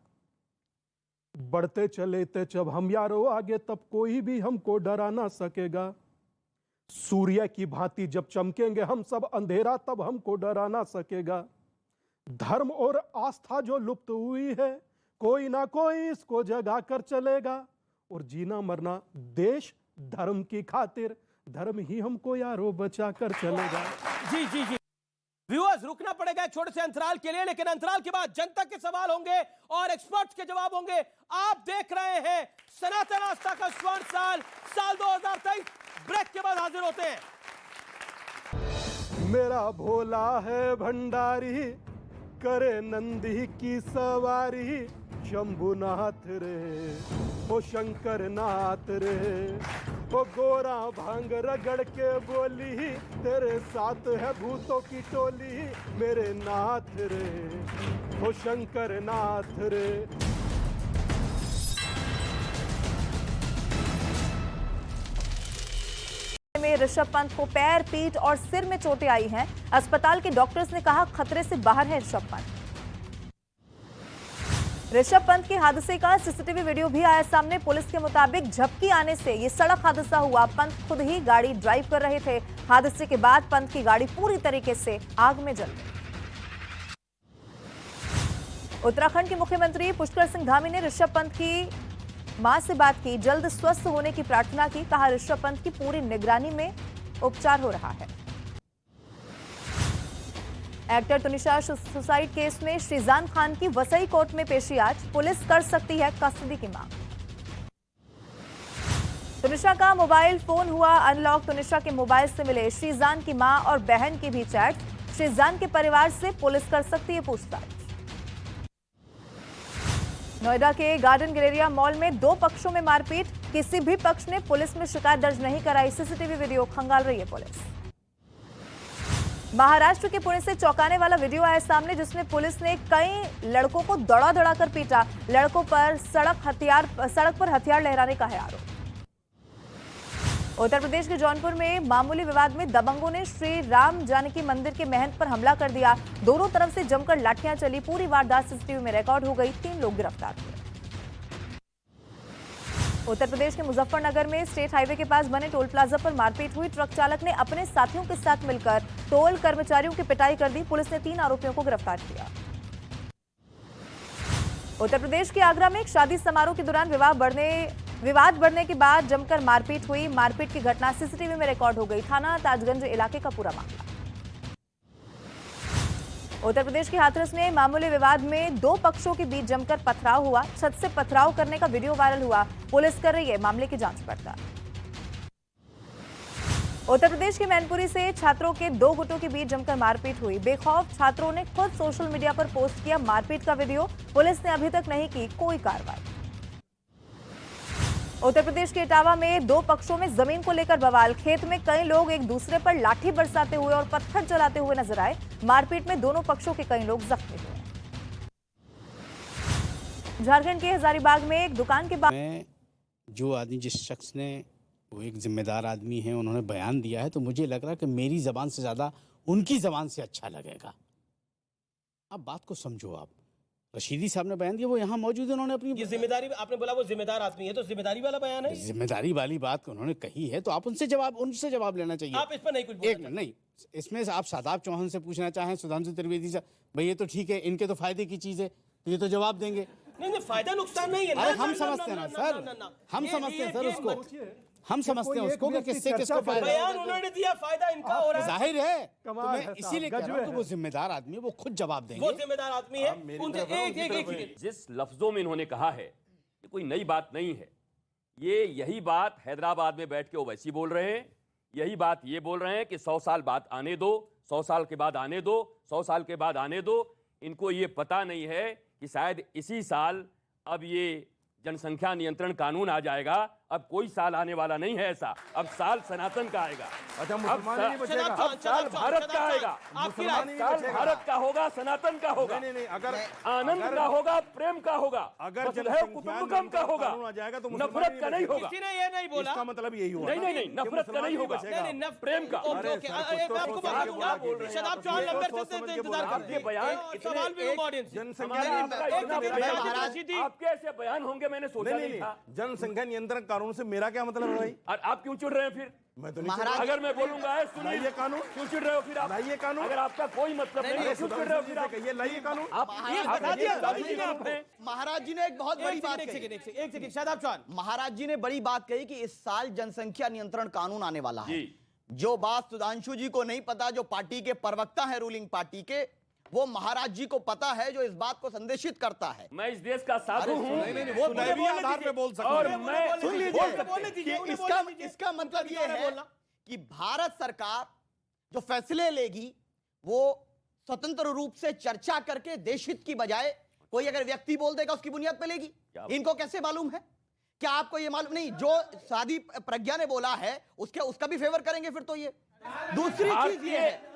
बढ़ते चले थे जब हम यारो आगे, तब कोई भी हमको डरा ना सकेगा। सूर्य की भांति जब चमकेंगे हम सब, अंधेरा तब हमको डरा ना सकेगा। धर्म और आस्था जो लुप्त हुई है, कोई ना कोई इसको जगा कर चलेगा। और जीना मरना देश धर्म की खातिर, धर्म ही हमको यारो बचा कर चलेगा। जी जी जी व्यूअर्स, रुकना पड़ेगा एक छोटे से अंतराल के लिए, लेकिन अंतराल के बाद जनता के सवाल होंगे और एक्सपर्ट्स के जवाब होंगे। आप देख रहे हैं सनातन आस्था का स्वर्ण साल 2023। ब्रेक के बाद हाजिर होते हैं। मेरा भोला है भंडारी, करे नंदी की सवारी। शंभुनाथ रे ओ शंकर नाथ रे, ओ गोरा भांग रगड़ के बोली, तेरे साथ है भूतों की टोली। मेरे नाथ रे ओ शंकर नाथ रे। में ऋषभ पंत को पैर, पीठ और सिर में चोटें आई हैं। अस्पताल के डॉक्टर्स ने कहा खतरे से बाहर है ऋषभ पंत। ऋषभ पंत के हादसे का सीसीटीवी वीडियो भी आया सामने। पुलिस के मुताबिक झपकी आने से ये सड़क हादसा हुआ। पंत खुद ही गाड़ी ड्राइव कर रहे थे। हादसे के बाद पंत की गाड़ी पूरी तरीके से आग में जल गई। उत्तराखंड के मुख्यमंत्री पुष्कर सिंह धामी ने ऋषभ पंत की मां से बात की, जल्द स्वस्थ होने की प्रार्थना की। कहा ऋषभ पंत की पूरी निगरानी में उपचार हो रहा है। एक्टर तुनिशा सुसाइड केस में श्रीजान खान की वसई कोर्ट में पेशी आज। पुलिस कर सकती है कस्टडी की मांग। तुनिशा का मोबाइल फोन हुआ अनलॉक। तुनिशा के मोबाइल से मिले श्रीजान की मां और बहन की भी चैट। श्रीजान के परिवार से पुलिस कर सकती है पूछताछ। नोएडा के गार्डन गैलेरिया मॉल में दो पक्षों में मारपीट। किसी भी पक्ष ने पुलिस में शिकायत दर्ज नहीं कराई। सीसीटीवी वीडियो खंगाल रही है पुलिस। महाराष्ट्र के पुणे से चौंकाने वाला वीडियो आया सामने, जिसमें पुलिस ने कई लड़कों को दौड़ा कर पीटा। लड़कों पर सड़क पर हथियार लहराने का है आरोप। उत्तर प्रदेश के जौनपुर में मामूली विवाद में दबंगों ने श्री राम जानकी मंदिर के महंत पर हमला कर दिया। दोनों तरफ से जमकर लाठियां चली। पूरी वारदात सीसीटीवी में रिकॉर्ड हो गई। 3 लोग गिरफ्तार हुए। उत्तर प्रदेश के मुजफ्फरनगर में स्टेट हाईवे के पास बने टोल प्लाजा पर मारपीट हुई। ट्रक चालक ने अपने साथियों के साथ मिलकर टोल कर्मचारियों की पिटाई कर दी। पुलिस ने 3 आरोपियों को गिरफ्तार किया। उत्तर प्रदेश के आगरा में एक शादी समारोह के दौरान विवाद बढ़ने के बाद जमकर मारपीट हुई। मारपीट की घटना सीसीटीवी में रिकॉर्ड हो गई। थाना ताजगंज इलाके का पूरा मामला। उत्तर प्रदेश के हाथरस में मामूली विवाद में दो पक्षों के बीच जमकर पथराव हुआ। छत से पथराव करने का वीडियो वायरल हुआ। पुलिस कर रही है मामले की जांच पड़ताल। उत्तर प्रदेश के मैनपुरी से छात्रों के दो गुटों के बीच जमकर मारपीट हुई। बेखौफ छात्रों ने खुद सोशल मीडिया पर पोस्ट किया मारपीट का वीडियो। पुलिस ने अभी तक नहीं की कोई कार्रवाई। उत्तर प्रदेश के इटावा में दो पक्षों में जमीन को लेकर बवाल। खेत में कई लोग एक दूसरे पर लाठी बरसाते हुए और पत्थर चलाते हुए नजर आए। मारपीट में दोनों पक्षों के कई लोग जख्मी हुए। झारखंड के हजारीबाग में एक दुकान के मैं जो आदमी जिस शख्स ने वो एक जिम्मेदार आदमी है उन्होंने बयान दिया है तो मुझे लग रहा है कि मेरी जबान से ज्यादा उनकी जबान से अच्छा लगेगा। अब बात को समझो आप। रशीदी साहब ने बयान दिया, वो यहाँ मौजूद है, उन्होंने अपनी ये जिम्मेदारी, आपने बोला वो जिम्मेदार आदमी है तो जिम्मेदारी वाला बयान है। जिम्मेदारी वाली बात उन्होंने कही है तो आप उनसे जवाब लेना चाहिए। आप इस पर नहीं कुछ एक नहीं, इसमें आप शादाब चौहान से पूछना चाहें, सुधांशु त्रिवेदी से, भाई ये तो ठीक है, इनके तो फायदे की चीज है तो ये तो जवाब देंगे। नहीं फायदा नुकसान नहीं है। अरे हम समझते हैं ना सर, हम समझते हैं सर उसको, हम समझते हैं उसको कि किससे किसको फायदा। बयान उन्होंने दिया, फायदा इनका हो रहा है। जाहिर है, तो मैं इसीलिए कह रहा हूं कि वो जिम्मेदार आदमी है, वो खुद जवाब देंगे। वो जिम्मेदार आदमी है। एक जिस लफ्जों में इन्होंने कहा है ये कोई नई बात नहीं है। ये यही बात हैदराबाद में बैठ के ओवैसी बोल रहे हैं, यही बात ये बोल रहे हैं कि 100 साल बाद आने दो, 100 साल के बाद आने दो, 100 साल के बाद आने दो। इनको ये पता नहीं है कि शायद इसी साल अब ये जनसंख्या नियंत्रण कानून आ जाएगा। अब कोई साल आने वाला नहीं है ऐसा, अब साल सनातन का आएगा। अच्छा, अब मुसलमान ही नहीं बचेगा। अब साल भारत का आएगा, मुसलमान ही नहीं साल बचेगा। भारत का होगा, सनातन का होगा, नहीं, अगर आनंद का होगा, प्रेम का होगा, अगर कुटुंबकम का होगा, आ जाएगा तो नफरत का नहीं होगा। किसी ने ये नहीं बोला। इसका मतलब यही हुआ। नहीं, नफरत का नहीं होगा, प्रेम का। शदाब चौहान लंबे अरसे से इंतजार करते हैं। सवाल भी ऑडियंस आपके ऐसे बयान होंगे मैंने सोचा नहीं था। जनसंख्या नियंत्रण कानून से मेरा क्या मतलब है भाई? और आप क्यों चिढ़ रहे हैं फिर? मैं तो नहीं महाराज, अगर मैं बोलूंगा सुनिए ये कानून क्यों चिढ़ रहे हो फिर आप? लाइए कानून। अगर आपका कोई मतलब नहीं है क्यों चिढ़ रहे हो फिर आप? कहिए लाइए कानून। आप बता दिया आपने। महाराज जी ने एक बहुत बड़ी बात कही। एक सेकंड शादाब चौहान। महाराज जी ने बड़ी बात कही कि इस साल जनसंख्या नियंत्रण कानून आने वाला है। जी। जो बात सुधांशु जी को नहीं पता, जो पार्टी के प्रवक्ता है रूलिंग पार्टी के, वो महाराज जी को पता है, जो इस बात को संदेशित करता है। मैं इस देश का साधु हूँ वो सुनहरी आधार पे बोल सकते और हैं। मैं सुन लीजिए कि इसका मतलब ये है कि भारत सरकार जो फैसले लेगी वो स्वतंत्र रूप से चर्चा करके देश हित की बजाय कोई अगर व्यक्ति बोल देगा उसकी बुनियाद पे लेगी। इनको कैसे मालूम है? क्या आपको ये मालूम नहीं? जो सादी प्रज्ञा ने बोला है उसका भी फेवर करेंगे फिर तो ये। दूसरी चीज ये है,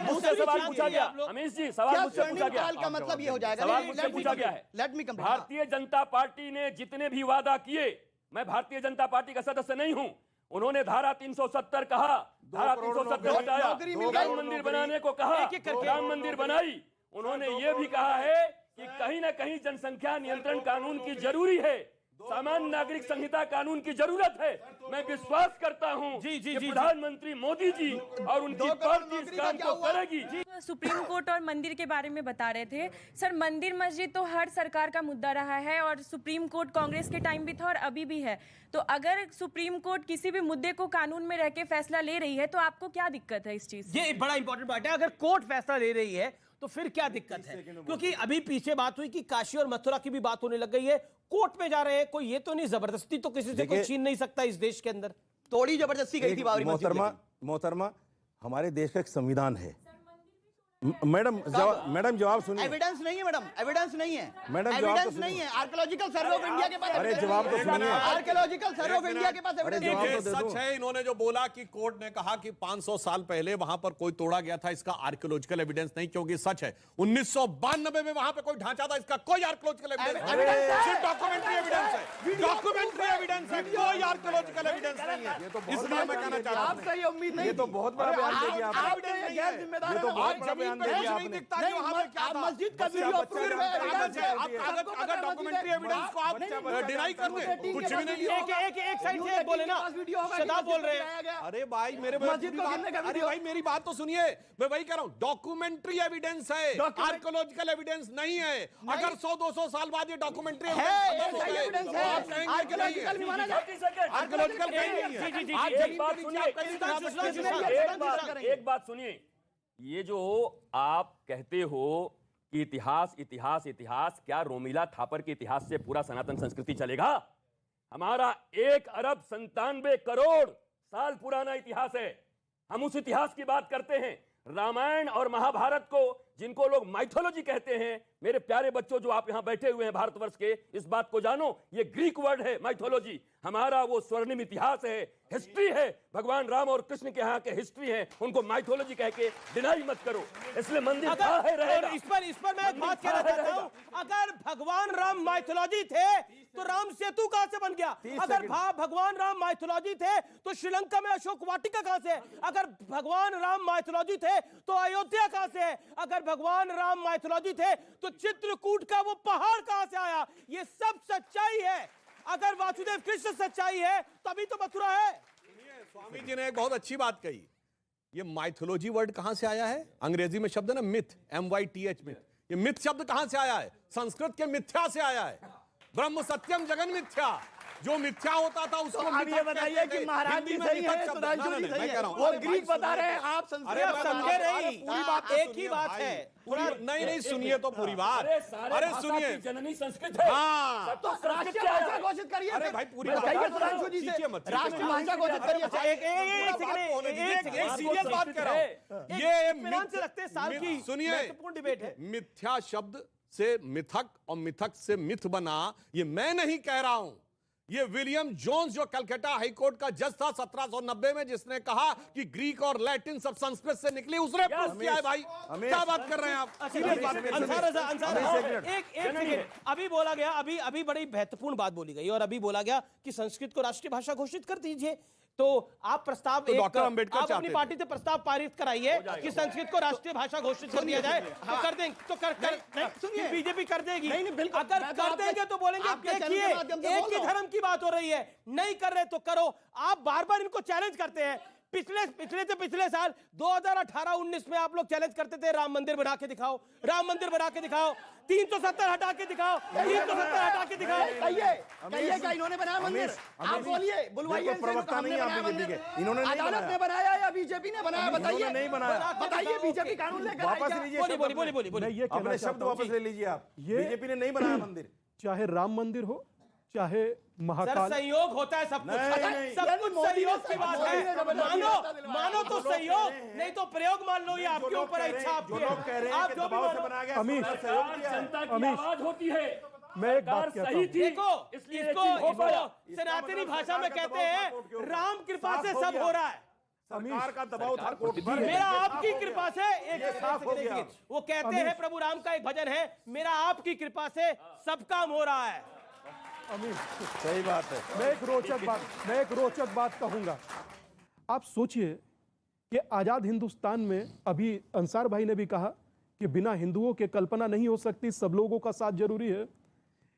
मुझसे सवाल पूछा गया, अमीश जी सवाल मुझसे पूछा गया, का मतलब ये हो जाएगा। सवाल मुझसे पूछा गया है। Let me complete. Bharatiya Janata party ने जितने भी वादा किए, मैं भारतीय जनता पार्टी का सदस्य नहीं हूं, उन्होंने धारा 370 कहा, धारा 370 हटाया, राम मंदिर बनाने को कहा, राम मंदिर बनाई। उन्होंने ये भी कहा है कि कहीं ना कहीं जनसंख्या नियंत्रण कानून की जरूरी है, सामान्य नागरिक संहिता कानून की जरूरत है। मैं विश्वास करता हूं कि प्रधानमंत्री मोदी जी और उनकी पार्टी इस काम को करेगी। सुप्रीम कोर्ट और मंदिर के बारे में बता रहे थे सर। मंदिर मस्जिद तो हर सरकार का मुद्दा रहा है और सुप्रीम कोर्ट कांग्रेस के टाइम भी था और अभी भी है। तो अगर सुप्रीम कोर्ट किसी भी मुद्दे को कानून में रह के फैसला ले रही है तो आपको क्या दिक्कत है इस चीज से? ये बड़ा इंपॉर्टेंट बात है। अगर कोर्ट फैसला ले रही है तो फिर क्या दिक्कत है? क्योंकि अभी पीछे बात हुई कि काशी और मथुरा की भी बात होने लग गई है, कोर्ट में जा रहे हैं। कोई ये तो नहीं, जबरदस्ती तो किसी से कोई छीन नहीं सकता इस देश के अंदर। थोड़ी जबरदस्ती गई थी बाबरी मस्जिद। मोहतरमा, हमारे देश का एक संविधान है। मैडम जवाब सुनिए। एविडेंस नहीं है मैडम, एविडेंस नहीं है मैडम, एविडेंस नहीं है। आर्कियोलॉजिकल सर्वे ऑफ इंडिया के पास अरे जवाब तो सुनिए। आर्कियोलॉजिकल सर्वे ऑफ इंडिया के पास एविडेंस सच है। इन्होंने जो बोला कि कोर्ट ने कहा कि 500 साल पहले वहां पर कोई तोड़ा गया था, इसका आर्कियोलॉजिकल एविडेंस नहीं, क्योंकि सच है 1992 में वहां पे कोई ढांचा था, इसका कोई आर्कियोलॉजिकल एविडेंस सिर्फ डॉक्यूमेंट्री एविडेंस है। डॉक्यूमेंट्री एविडेंस है, कोई आर्कियोलॉजिकल एविडेंस नहीं है। इसलिए मैं कहना चाहता हूं आपसे ये उम्मीद नहीं। ये तो बहुत बड़ा बयान दे दिया आपने। गैर जिम्मेदार ये तो बहुत बड़ा बयान दे दिया आपने। मस्जिद का वीडियो अगर डॉक्यूमेंट्री एविडेंस को आप डिनाई कर दें, कुछ भी नहीं। एक साइड से बोले ना, शदाब बोल रहे हैं। अरे भाई मेरी बात तो सुनिए। मैं वही कह रहा हूं, डॉक्यूमेंट्री एविडेंस है, आर्कियोलॉजिकल एविडेंस नहीं है। अगर 100-200 साल बाद ये डॉक्यूमेंट्री एविडेंस है, आर्कियोलॉजिकल भी माना जाए। आर्कियोलॉजिकल एक बात सुनिए, ये जो आप कहते हो कि इतिहास इतिहास इतिहास, क्या रोमिला थापर के इतिहास से पूरा सनातन संस्कृति चलेगा? हमारा 1 अरब 97 करोड़ साल पुराना इतिहास है। हम उस इतिहास की बात करते हैं। रामायण और महाभारत को, जिनको लोग माइथोलॉजी कहते हैं, मेरे प्यारे बच्चों जो आप यहां बैठे हुए हैं भारतवर्ष के, इस बात को जानो, ये ग्रीक वर्ड है माइथोलॉजी। हमारा वो स्वर्णिम इतिहास है, हिस्ट्री है। भगवान राम और कृष्ण के यहाँ के हिस्ट्री है, उनको माइथोलॉजी कह के डिनाई मत करो। इसलिए मंदिर और इस पर मैं एक बात कहना चाहता हूं, अगर भगवान राम माइथोलॉजी थे तो राम सेतु कहां से बन गया? अगर भगवान राम माइथोलॉजी थे तो श्रीलंका में अशोक वाटिका कहां से है? अगर भगवान राम माइथोलॉजी थे तो अयोध्या कहां से है? अगर भगवान राम माइथोलॉजी थे तो चित्रकूट का वो पहाड़ कहां से आया? ये सब सच्चाई है। अगर वासुदेव कृष्ण सच्चाई है तभी तो मथुरा है। स्वामी जी ने एक बहुत अच्छी बात कही। ये माइथोलॉजी वर्ड कहां से आया है? अंग्रेजी में शब्द है ना मिथ, MYTH मिथ। ये मिथ शब्द कहां से आया है? संस्कृत के मिथ्या से आया है। ब्रह्म सत्यम जगन मिथ्या, जो मिथ्या होता था उसको आप ये बताइए कि महाराज जी सही है, सुधांशु जी सही है, वो ग्रीक बता रहे हैं, आप संस्कृत समझे नहीं। पूरी बात एक ही बात है। नहीं सुनिए तो पूरी बात। अरे सुनिए, जननी संस्कृत है। हाँ, तो राष्ट्रीय भाषा घोषित करिए। अरे भाई पूरी कहिए बात सुधांशु जी से, राष्ट्रीय भाषा घोषित करिए। एक सीरियस बात कर रहा हूं। ये रखते साल की सुनिए, महत्वपूर्ण डिबेट है। मिथ्या शब्द से मिथक और मिथक से मिथ बना, ये मैं नहीं कह रहा हूं। ये विलियम जोन्स जो कलकत्ता हाईकोर्ट का जज था 1790 में, जिसने कहा कि ग्रीक और लैटिन सब संस्कृत से निकली, उसने प्रूफ किया है। भाई क्या बात कर रहे हैं आप? एक अभी बोला गया, अभी बड़ी महत्वपूर्ण बात बोली गई और अभी बोला गया कि संस्कृत को राष्ट्रीय भाषा घोषित कर दीजिए। तो आप प्रस्ताव तो डॉक्टर अंबेडकर आप अपनी पार्टी से प्रस्ताव पारित कराइए कि संस्कृत को राष्ट्रीय भाषा घोषित कर दिया जाए। तो कर देंगे, तो कर बीजेपी कर देगी। अगर कर देंगे तो बोलेंगे देखिए एक ही धर्म की बात हो रही है, नहीं कर रहे तो करो। आप बार बार इनको चैलेंज करते हैं। पिछले साल 2018-19 में आप लोग चैलेंज करते थे, राम मंदिर बना के दिखाओ, राम मंदिर बना के दिखाओ, 370 हटा के दिखाओ, 370 हटा के दिखाओ। कहिए क्या इन्होंने बनाया मंदिर? आप बोलिए, बुलवाइए प्रवक्ता नहीं आप बीजेपी के। इन्होंने अदालत ने बनाया या बीजेपी ने बनाया? बताइए, नहीं बनाया। बताइए, बीजेपी कानून लेकर वापस लीजिए, बोलिए। अपने शब्द वापस ले लीजिए आप। बीजेपी ने नहीं बनाया मंदिर। चाहे राम मंदिर हो, चाहे महाकाल, सहयोग होता है, सब कुछ सब कुछ सहयोग की बात है। मानो तो सहयोग, नहीं तो प्रयोग मान लो। ये आपके ऊपर है, इच्छा आपकी है। आप जो भी मानो। अमीश, आवाज होती है। मैं एक बात कहता हूं, देखो इसको सनातनी भाषा में कहते हैं राम कृपा से सब हो रहा है। सरकार का दबाव था कोर्ट पर। मेरा आपकी कृपा से एक साफ हो गया। वो कहते हैं, प्रभु राम का एक भजन है, मेरा आपकी कृपा से सब काम हो रहा है। सही बात है। मैं एक रोचक बात कहूंगा। आप सोचिए कि आजाद हिंदुस्तान में अभी अंसार भाई ने भी कहा कि बिना हिंदुओं के कल्पना नहीं हो सकती, सब लोगों का साथ जरूरी है।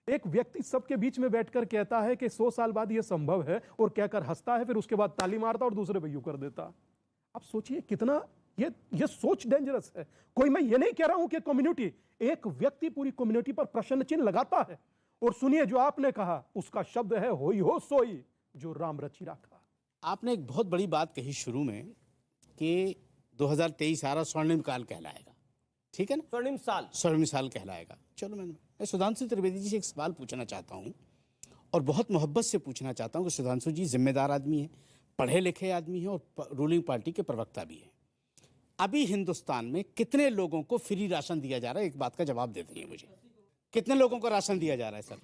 एक व्यक्ति सबके बीच में बैठकर कहता है कि 100 साल बाद यह संभव है, और कहकर हंसता है, फिर उसके बाद ताली मारता और दूसरे पे यूं कर देता। आप सोचिए कितना ये सोच डेंजरस है। कोई, मैं ये नहीं कह रहा हूं कि कम्युनिटी, एक व्यक्ति पूरी कम्युनिटी पर प्रश्न चिन्ह लगाता है। और सुनिए जो आपने कहा, उसका शब्द है होई हो सोई जो राम रचि राखा। आपने एक बहुत बड़ी बात कही शुरू में कि 2023 आ रहा, स्वर्णिम काल कहलाएगा, ठीक है ना? स्वर्णिम साल कहलाएगा। चलो मैं सुधांशु त्रिवेदी जी से एक सवाल पूछना चाहता हूँ, और बहुत मोहब्बत से पूछना चाहता हूँ कि सुधांशु जी जिम्मेदार आदमी हैं, पढ़े लिखे आदमी हैं और रूलिंग पार्टी के प्रवक्ता भी हैं। अभी हिंदुस्तान में कितने लोगों को फ्री राशन दिया जा रहा है? एक बात का जवाब दे दीजिए मुझे। कितने लोगों को राशन दिया जा रहा है सर?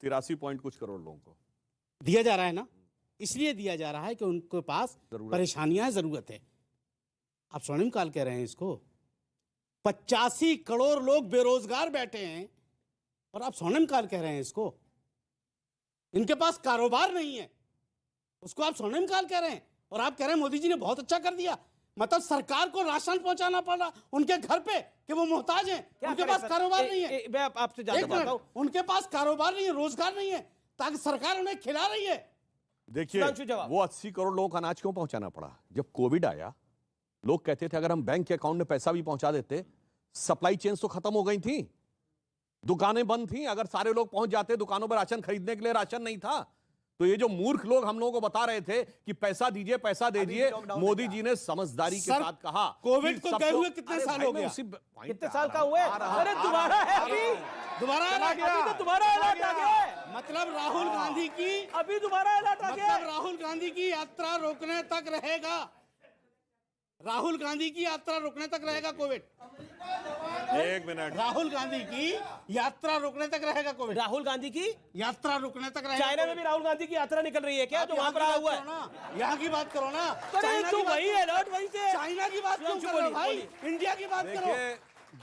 83 पॉइंट कुछ करोड़ लोगों को दिया जा रहा है ना। इसलिए दिया जा रहा है कि उनके पास परेशानियां, जरूरत है। आप स्वर्णिम काल कह रहे हैं इसको। 85 करोड़ लोग बेरोजगार बैठे हैं और आप स्वर्णिम काल कह रहे हैं इसको। इनके पास कारोबार नहीं है, उसको आप स्वर्णिम काल कह रहे हैं। और आप कह रहे हैं मोदी जी ने बहुत अच्छा कर दिया। मतलब सरकार को राशन पहुंचाना पड़ रहा उनके घर पे कि वो मोहताज हैं, उनके पास कारोबार नहीं है। मैं आपसे जानना चाहता हूं, उनके पास कारोबार नहीं है, रोजगार नहीं है, ताकि सरकार उन्हें खिला रही है। देखिए, वो 80 करोड़ लोगों को अनाज क्यों पहुंचाना पड़ा? जब कोविड आया, लोग कहते थे अगर हम बैंक के अकाउंट में पैसा भी पहुंचा देते, सप्लाई चेन तो खत्म हो गई थी, दुकानें बंद थी। अगर सारे लोग पहुंच जाते दुकानों पर राशन खरीदने के लिए, राशन नहीं था। तो ये जो मूर्ख लोग हम लोगों को बता रहे थे कि पैसा दीजिए, पैसा दीजिए, मोदी जी ने समझदारी के साथ कहा। कोविड को गए हुए कितने साल हो गए? कितने साल का हुए? अरे दोबारा है अभी, दोबारा अभी तो दोबारा अलर्ट आ गया है। मतलब राहुल गांधी की अभी दोबारा अलर्ट आ गया है। राहुल गांधी की यात्रा रोकने तक रहेगा, राहुल गांधी की यात्रा रोकने तक रहेगा कोविड। एक मिनट, राहुल गांधी की यात्रा रोकने तक रहेगा कोविड। राहुल गांधी की यात्रा रोकने तक रहेगा। चाइना में भी राहुल गांधी की यात्रा निकल रही है क्या, जो वहां पर आया हुआ है? यहाँ की बात करो ना, तो वही अलर्ट वहीं से। चाइना की बात क्यों कर रहे हो भाई? इंडिया की बात करो। देखिए,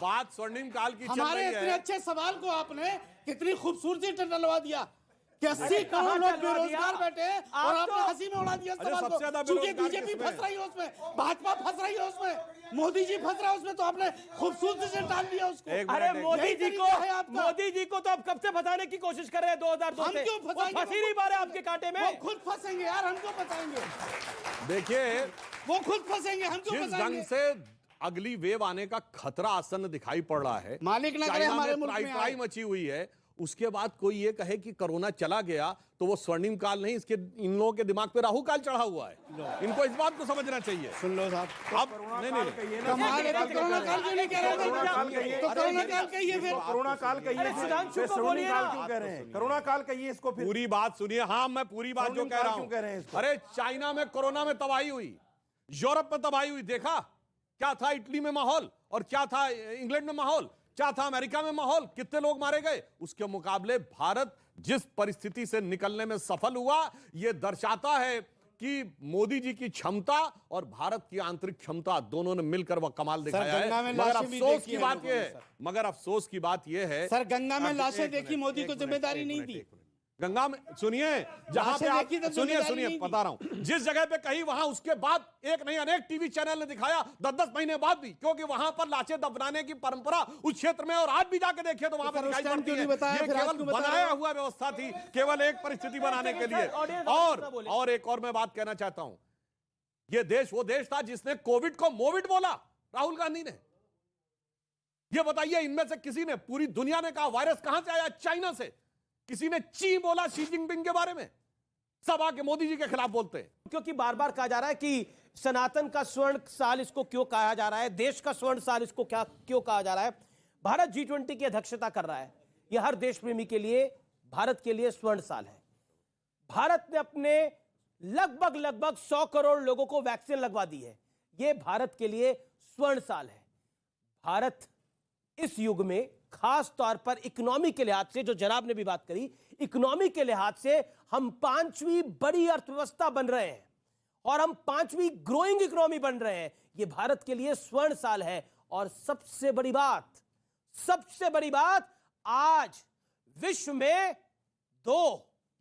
बात स्वर्णिम काल की चल हमारे रही इतने है। अच्छे सवाल को आपने कितनी खूबसूरती से टलवा दिया कि 80 करोड़ लोग बेरोजगार बैठे और आपने हंसी में उड़ा दिया सवाल सबसे ज्यादा को। क्योंकि बेरोजगार बीजेपी किसमें? फंस रही है उसमें, भाजपा फंस रही है उसमें, मोदी जी फंस रहा है उसमें, तो आपने खूबसूरती से टाल दिया उसको। अरे मोदी यही जी तरीका है आपका। मोदी जी को तो आप कब से फंसाने की कोशिश कर रहे हैं 2002 हम से। क्यों वो फंसाएंगे? फंस ही नहीं पा रहे आपके कांटे वो में। खुद फंसेंगे यार, हमको बताएंगे। देखिए, वो खुद फंसेंगे, हमको जिस बताएंगे। ढंग से अगली वेव आने का खतरा आसन्न दिखाई पड़ रहा है, मालिक ना करे चाइना हमारे में मुल्क में त्राई आए। मची हुई है, उसके बाद कोई ये कहे कि कोरोना चला गया तो वो स्वर्णिम काल नहीं, इसके इन लोगों के दिमाग पे राहु काल चढ़ा हुआ है। इनको इस बात को समझना चाहिए। सुन लो साहब, अब नहीं कमाल है, तो कोरोना काल क्यों नहीं कह रहे? तो कोरोना काल कहिए फिर। कोरोना काल कहिए, अरे सुधांशु को बोलिए काल ना। क्यों कह रहे हैं? कोरोना काल कहिए इसको फिर। पूरी बात सुनिए। हाँ, मैं पूरी बात जो स्वर्णिम कह रहा काल क्यों कह रहे हैं हूं। इसको? अरे चाइना में कोरोना में तबाही हुई, यूरोप में तबाही हुई, देखा क्या था इटली में माहौल, और क्या था इंग्लैंड में माहौल, क्या था अमेरिका में माहौल, कितने लोग मारे गए। उसके मुकाबले भारत जिस परिस्थिति से निकलने में सफल हुआ, यह दर्शाता है कि मोदी जी की क्षमता और भारत की आंतरिक क्षमता दोनों ने मिलकर वह कमाल दिखाया गंगा है। में मगर लाशें भी अफसोस देखी की है बात लोगों यह ने, है, मगर अफसोस की बात यह है, सर गंगा में लाशें एक देखी, मिनट, मोदी एक को मिनट, जिम्मेदारी एक नहीं मिनट, दी। एक मिनट। गंगा में सुनिए, जहां पे आप देखी तो सुनिए जिम्मेदारी सुनिए नहीं बता रहा हूं, जिस जगह पे कहीं वहां उसके बाद एक नहीं अनेक टीवी चैनल ने दिखाया 10-10 महीने बाद भी, क्योंकि वहां पर लाशें दफनाने की परंपरा उस क्षेत्र में, और आज भी जाके देखिए तो वहां पर दिखाई पड़ती है। ये केवल बनाया हुआ व्यवस्था थी, केवल एक परिस्थिति बनाने के लिए। और एक और मैं बात कहना चाहता हूं, यह देश वो देश था जिसने कोविड को मोविड बोला, राहुल गांधी ने। यह बताइए, इनमें से किसी ने, पूरी दुनिया ने कहा वायरस कहां से आया? चाइना से। किसी ने ची बोला शी जिनपिंग के बारे में? सब आके मोदी जी के खिलाफ बोलते हैं। क्योंकि बार बार कहा जा रहा है कि सनातन का स्वर्ण साल इसको क्यों कहा जा रहा है, देश का स्वर्ण साल इसको क्या क्यों कहा जा रहा है। भारत G20 की अध्यक्षता कर रहा है, यह हर देश प्रेमी के लिए, भारत के लिए स्वर्ण साल है। भारत ने अपने लगभग 100 करोड़ लोगों को वैक्सीन लगवा दी है, यह भारत के लिए स्वर्ण साल है। भारत इस युग में खास तौर पर इकोनॉमी के लिहाज से, जो जनाब ने भी बात करी, इकोनॉमी के लिहाज से हम 5वीं बड़ी अर्थव्यवस्था बन रहे हैं और हम 5वीं ग्रोइंग इकोनॉमी बन रहे हैं। यह भारत के लिए स्वर्ण साल है। और सबसे बड़ी बात, आज विश्व में 2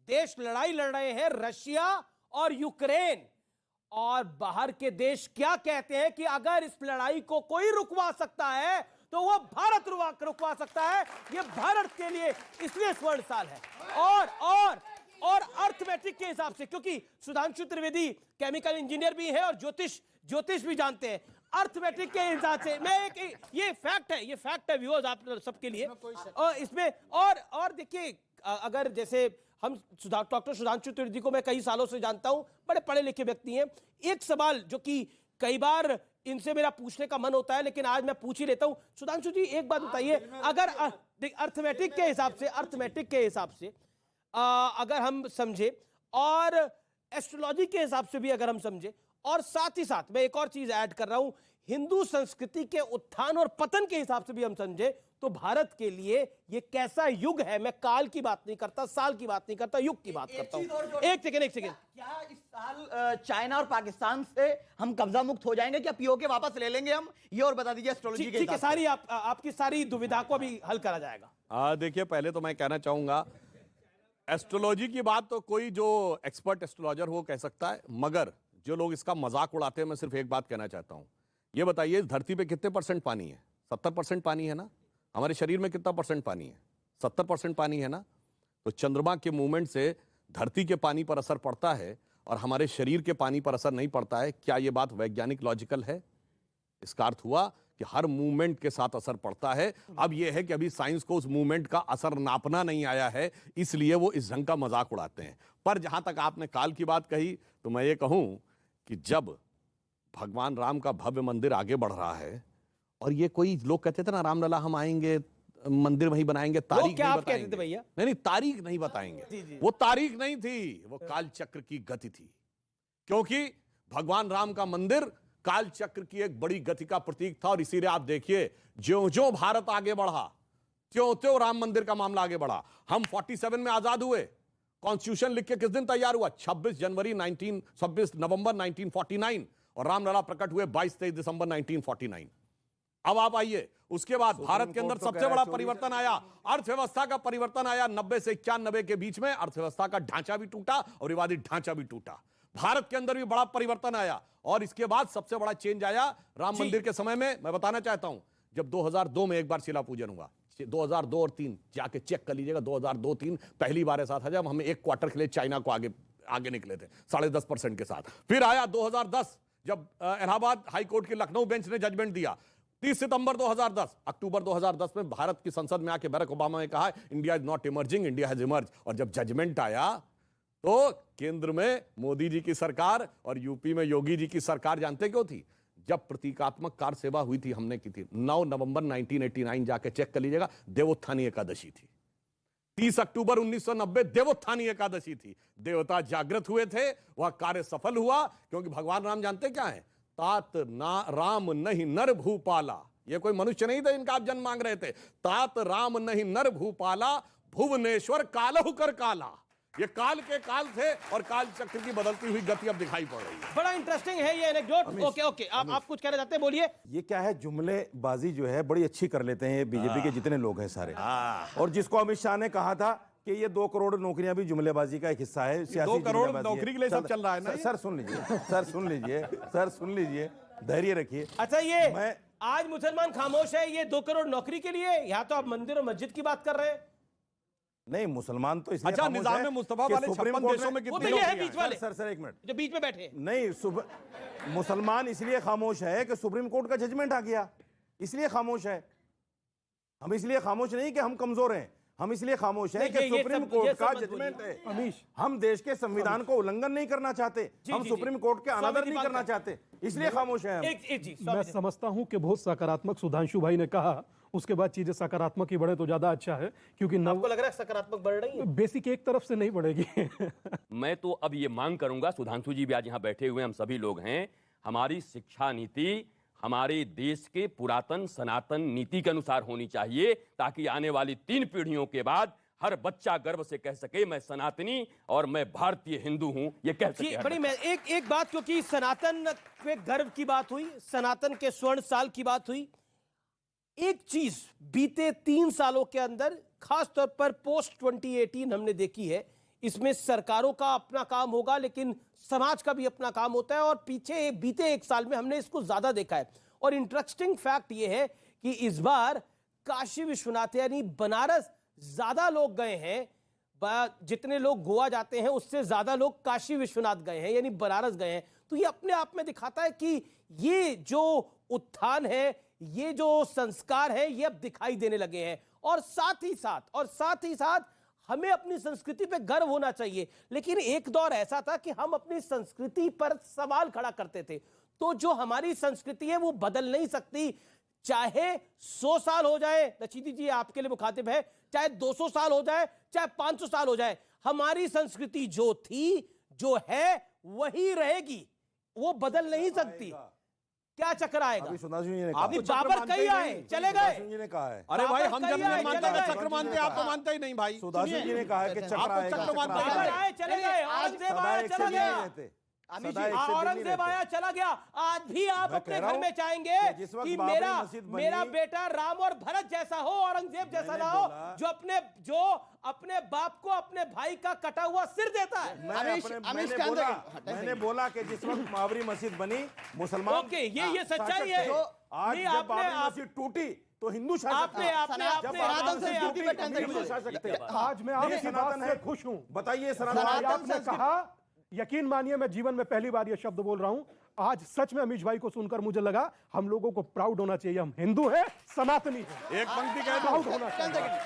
देश लड़ाई लड़ रहे हैं, रशिया और यूक्रेन। और बाहर के देश क्या कहते हैं कि अगर इस लड़ाई को कोई रुकवा सकता है तो वह भारत रुकवा सकता है। यह भारत के लिए इसलिए स्वर्ण साल है। और अर्थमेटिक के हिसाब से, क्योंकि सुधांशु त्रिवेदी केमिकल इंजीनियर भी है और ज्योतिष भी जानते हैं, अर्थमेटिक के हिसाब से मैं ये फैक्ट है व्यूअर्स आप सबके लिए। और इसमें और देखिए, अगर जैसे हम डॉक्टर सुधांशु त्रिवेदी को मैं कई सालों से जानता हूं, बड़े पढ़े लिखे व्यक्ति हैं। एक सवाल जो कि कई बार इनसे मेरा पूछने का मन होता है, लेकिन आज मैं पूछ ही लेता हूं। सुधांशु जी, एक बात बताइए, अगर अर्थमेटिक के हिसाब से अगर हम समझे और एस्ट्रोलॉजी के हिसाब से भी अगर हम समझे, और साथ ही साथ मैं एक और चीज ऐड कर रहा हूं, हिंदू संस्कृति के उत्थान और पतन के हिसाब से भी हम समझे, तो भारत के लिए ये कैसा युग है। मैं काल की बात नहीं करता, साल की बात नहीं करता, युग की बात करता हूं। एक सेकेंड क्या इस साल चाइना और पाकिस्तान से हम कब्जा मुक्त हो जाएंगे? क्या पीओके वापस ले लेंगे हम? ये और बता दीजिए एस्ट्रोलॉजी के ठीक है, हिसाब से। सारी आपकी सारी दुविधा को भी हल करा जाएगा। देखिए, पहले तो मैं कहना चाहूंगा, एस्ट्रोलॉजी की बात तो कोई जो एक्सपर्ट एस्ट्रोलॉजर हो कह सकता है, मगर जो लोग इसका मजाक उड़ाते हैं, मैं सिर्फ एक बात कहना चाहता हूं। ये बताइए, इस धरती पे कितने % पानी है? 70% पानी है ना? हमारे शरीर में कितना % पानी है? 70% पानी है ना? तो चंद्रमा के मूवमेंट से धरती के पानी पर असर पड़ता है और हमारे शरीर के पानी पर असर नहीं पड़ता है। क्या यह बात वैज्ञानिक लॉजिकल है? इसका अर्थ हुआ कि हर मूवमेंट के साथ असर पड़ता है। अब यह है कि अभी साइंस को उस मूवमेंट का असर नापना नहीं आया है, इसलिए वो इस ढंग का मजाक उड़ाते हैं। पर जहां तक आपने काल की बात कही, तो मैं ये कहूं कि जब भगवान राम का भव्य मंदिर आगे बढ़ रहा है, और ये कोई लोग कहते थे ना रामलला हम आएंगे मंदिर वहीं बनाएंगे, तारीख क्या नहीं आप कहते बताएंगे। थे भैया? नहीं, तारीख नहीं बताएंगे। वो तारीख नहीं थी, वो काल चक्र की गति थी, क्योंकि भगवान राम का मंदिर काल चक्र की एक बड़ी गति का प्रतीक था। और इसीलिए आप देखिए, ज्यों-ज्यों भारत आगे बढ़ा, त्यों-त्यों राम मंदिर का मामला आगे बढ़ा। हम 47 में आजाद हुए, कॉन्स्टिट्यूशन लिख के किस दिन तैयार हुआ? 26 नवंबर 1949, और रामलला प्रकट हुए 22-23 दिसंबर 1949। अब आप आइए, उसके बाद भारत के अंदर सबसे बड़ा परिवर्तन आया, अर्थव्यवस्था का परिवर्तन आया। 90 से 91 के बीच में अर्थव्यवस्था का ढांचा भी टूटा और विवादी ढांचा भी टूटा। भारत के अंदर भी बड़ा परिवर्तन आया, और इसके बाद सबसे बड़ा चेंज आया राम मंदिर के समय में। मैं बताना चाहता हूं, जब 2002 में एक बार शिला पूजन हुआ, 2002 और 3 जाके चेक कर लीजिएगा, 2002-3 पहली बार ऐसा था जब हम एक क्वार्टर के लिए चाइना को आगे निकले थे 10.5% के साथ। फिर आया 2010, जब इलाहाबाद हाईकोर्ट की लखनऊ बेंच ने जजमेंट दिया। 30 सितंबर 2010, अक्टूबर 2010 में भारत की संसद में आके बराक ओबामा ने कहा India is not emerging, India has emerge. और जब जजमेंट आया तो केंद्र में मोदी जी की सरकार और यूपी में योगी जी की सरकार जानते क्यों थी? जब प्रतीकात्मक कार सेवा हुई थी, हमने की थी 9 नवंबर 1989, जाके चेक कर लीजिएगा, देवोत्थानी एकादशी थी। 30 अक्टूबर 1990 देवोत्थानी एकादशी थी। देवता जागृत हुए थे, वह कार्य सफल हुआ, क्योंकि भगवान राम जानते क्या है? तात ना राम नहीं नर भूपाला। ये कोई मनुष्य नहीं था इनका आप जन्म मांग रहे थे। तात राम नहीं नर भूपाला, भुवनेश्वर कालहु कर काला। ये काल के काल थे, और काल चक्र की बदलती हुई गति अब दिखाई पड़ रही है। बड़ा इंटरेस्टिंग है ये एनेक्डोट। ओके, आप कुछ कहना चाहते हैं, बोलिए। ये क्या है, जुमलेबाजी जो है बड़ी अच्छी कर लेते हैं ये बीजेपी के जितने लोग हैं सारे। और जिसको अमित शाह ने कहा था कि ये 2 करोड़ नौकरियां भी जुमलेबाजी का एक हिस्सा है, 2 करोड़ नौकरी के लिए सब चल रहा है ना। सर सुन लीजिए, धैर्य रखिए। अच्छा, ये आज मुसलमान खामोश है, ये 2 करोड़ नौकरी के लिए? यहाँ तो आप मंदिर और मस्जिद की बात कर रहे हैं। नहीं, मुसलमान तो इसलिए अच्छा, निजाम में मुस्तफा वाले 56 देशों में कितने लोग हैं? बीच वाले सर एक मिनट, जो बीच में बैठे। नहीं, मुसलमान इसलिए खामोश है कि सुप्रीम कोर्ट का जजमेंट आ गया, इसलिए खामोश है। हम इसलिए खामोश नहीं कि हम कमजोर हैं, हम इसलिए खामोश हैं कि सुप्रीम कोर्ट का जजमेंट है। हम देश के संविधान को उल्लंघन नहीं करना चाहते, हम सुप्रीम कोर्ट के अनादर नहीं करना चाहते, इसलिए खामोश हैं। मैं समझता हूं कि बहुत सकारात्मक सुधांशु भाई ने कहा, उसके बाद चीजें सकारात्मक ही बढ़े तो ज्यादा अच्छा है, क्योंकि आपको लग रहा है सकारात्मक बढ़ रही है? बेसिक एक तरफ से नहीं बढ़ेगी। मैं तो अब ये मांग करूंगा, सुधांशु जी भी आज यहाँ बैठे हुए हम सभी लोग हैं, हमारी शिक्षा नीति हमारे देश के पुरातन सनातन नीति के अनुसार होनी चाहिए, ताकि आने वाली 3 पीढ़ियों के बाद हर बच्चा गर्व से कह सके मैं सनातनी और मैं भारतीय हिंदू हूं, ये कह सके। बड़ी मैं एक बात, क्योंकि सनातन पे गर्व की बात हुई, सनातन के स्वर्ण साल की बात हुई, एक चीज बीते 3 सालों के अंदर खास तौर पर पोस्ट 2018 हमने देखी है, इसमें सरकारों का अपना काम होगा लेकिन समाज का भी अपना काम होता है, और पीछे बीते 1 साल में हमने इसको ज्यादा देखा है। और इंटरेस्टिंग फैक्ट यह है कि इस बार काशी विश्वनाथ यानी बनारस ज्यादा लोग गए हैं, जितने लोग गोवा जाते हैं उससे ज्यादा लोग काशी विश्वनाथ गए हैं, यानी बनारस गए हैं। तो ये अपने आप में दिखाता है कि ये जो उत्थान है, ये जो संस्कार है, ये अब दिखाई देने लगे हैं। और साथ ही साथ हमें अपनी संस्कृति पे गर्व होना चाहिए। लेकिन एक दौर ऐसा था कि हम अपनी संस्कृति पर सवाल खड़ा करते थे, तो जो हमारी संस्कृति है वो बदल नहीं सकती, चाहे 100 साल हो जाए, रशीदी जी आपके लिए मुखातिब है, चाहे 200 साल हो जाए, चाहे 500 साल हो जाए, हमारी संस्कृति जो थी, जो है, वही रहेगी, वो बदल नहीं सकती। क्या चक्कर आएगा? अभी सुधांशु जी ने अभी बाबर कहीं आए, चले गए। जी ने कहा है, अरे भाई हम जब नहीं मानते हैं चक्र मानते हैं, आप तो मानते ही नहीं भाई। सुधांशु जी ने कहा है कि चक्र आएगा, बाबर आए चले गए, औरंगजेब आया चला गया, औरंगजेब आया चला गया। आज भी आप अपने घर में चाहेंगे कि मेरा बेटा राम और भरत जैसा हो, औरंगजेब जैसा ना हो, जो अपने बाप को अपने भाई का कटा हुआ सिर देता है। मैंने बोला कि जिस वक्त बाबरी मस्जिद बनी मुसलमान, ओके, ये सच्चाई है। आज जब बाबरी मस्जिद टूटी तो हिंदू शासक थे। आज मैं आपकी बात से खुश हूं। बताइए, आपने कहा, यकीन मानिए मैं जीवन में पहली बार यह शब्द बोल रहा हूं, आज सच में अमीश भाई को सुनकर मुझे लगा हम लोगों को प्राउड होना चाहिए, हम हिंदू हैं, सनातनी हैं। एक पंक्ति कह दो। प्राउड होना चाहिए।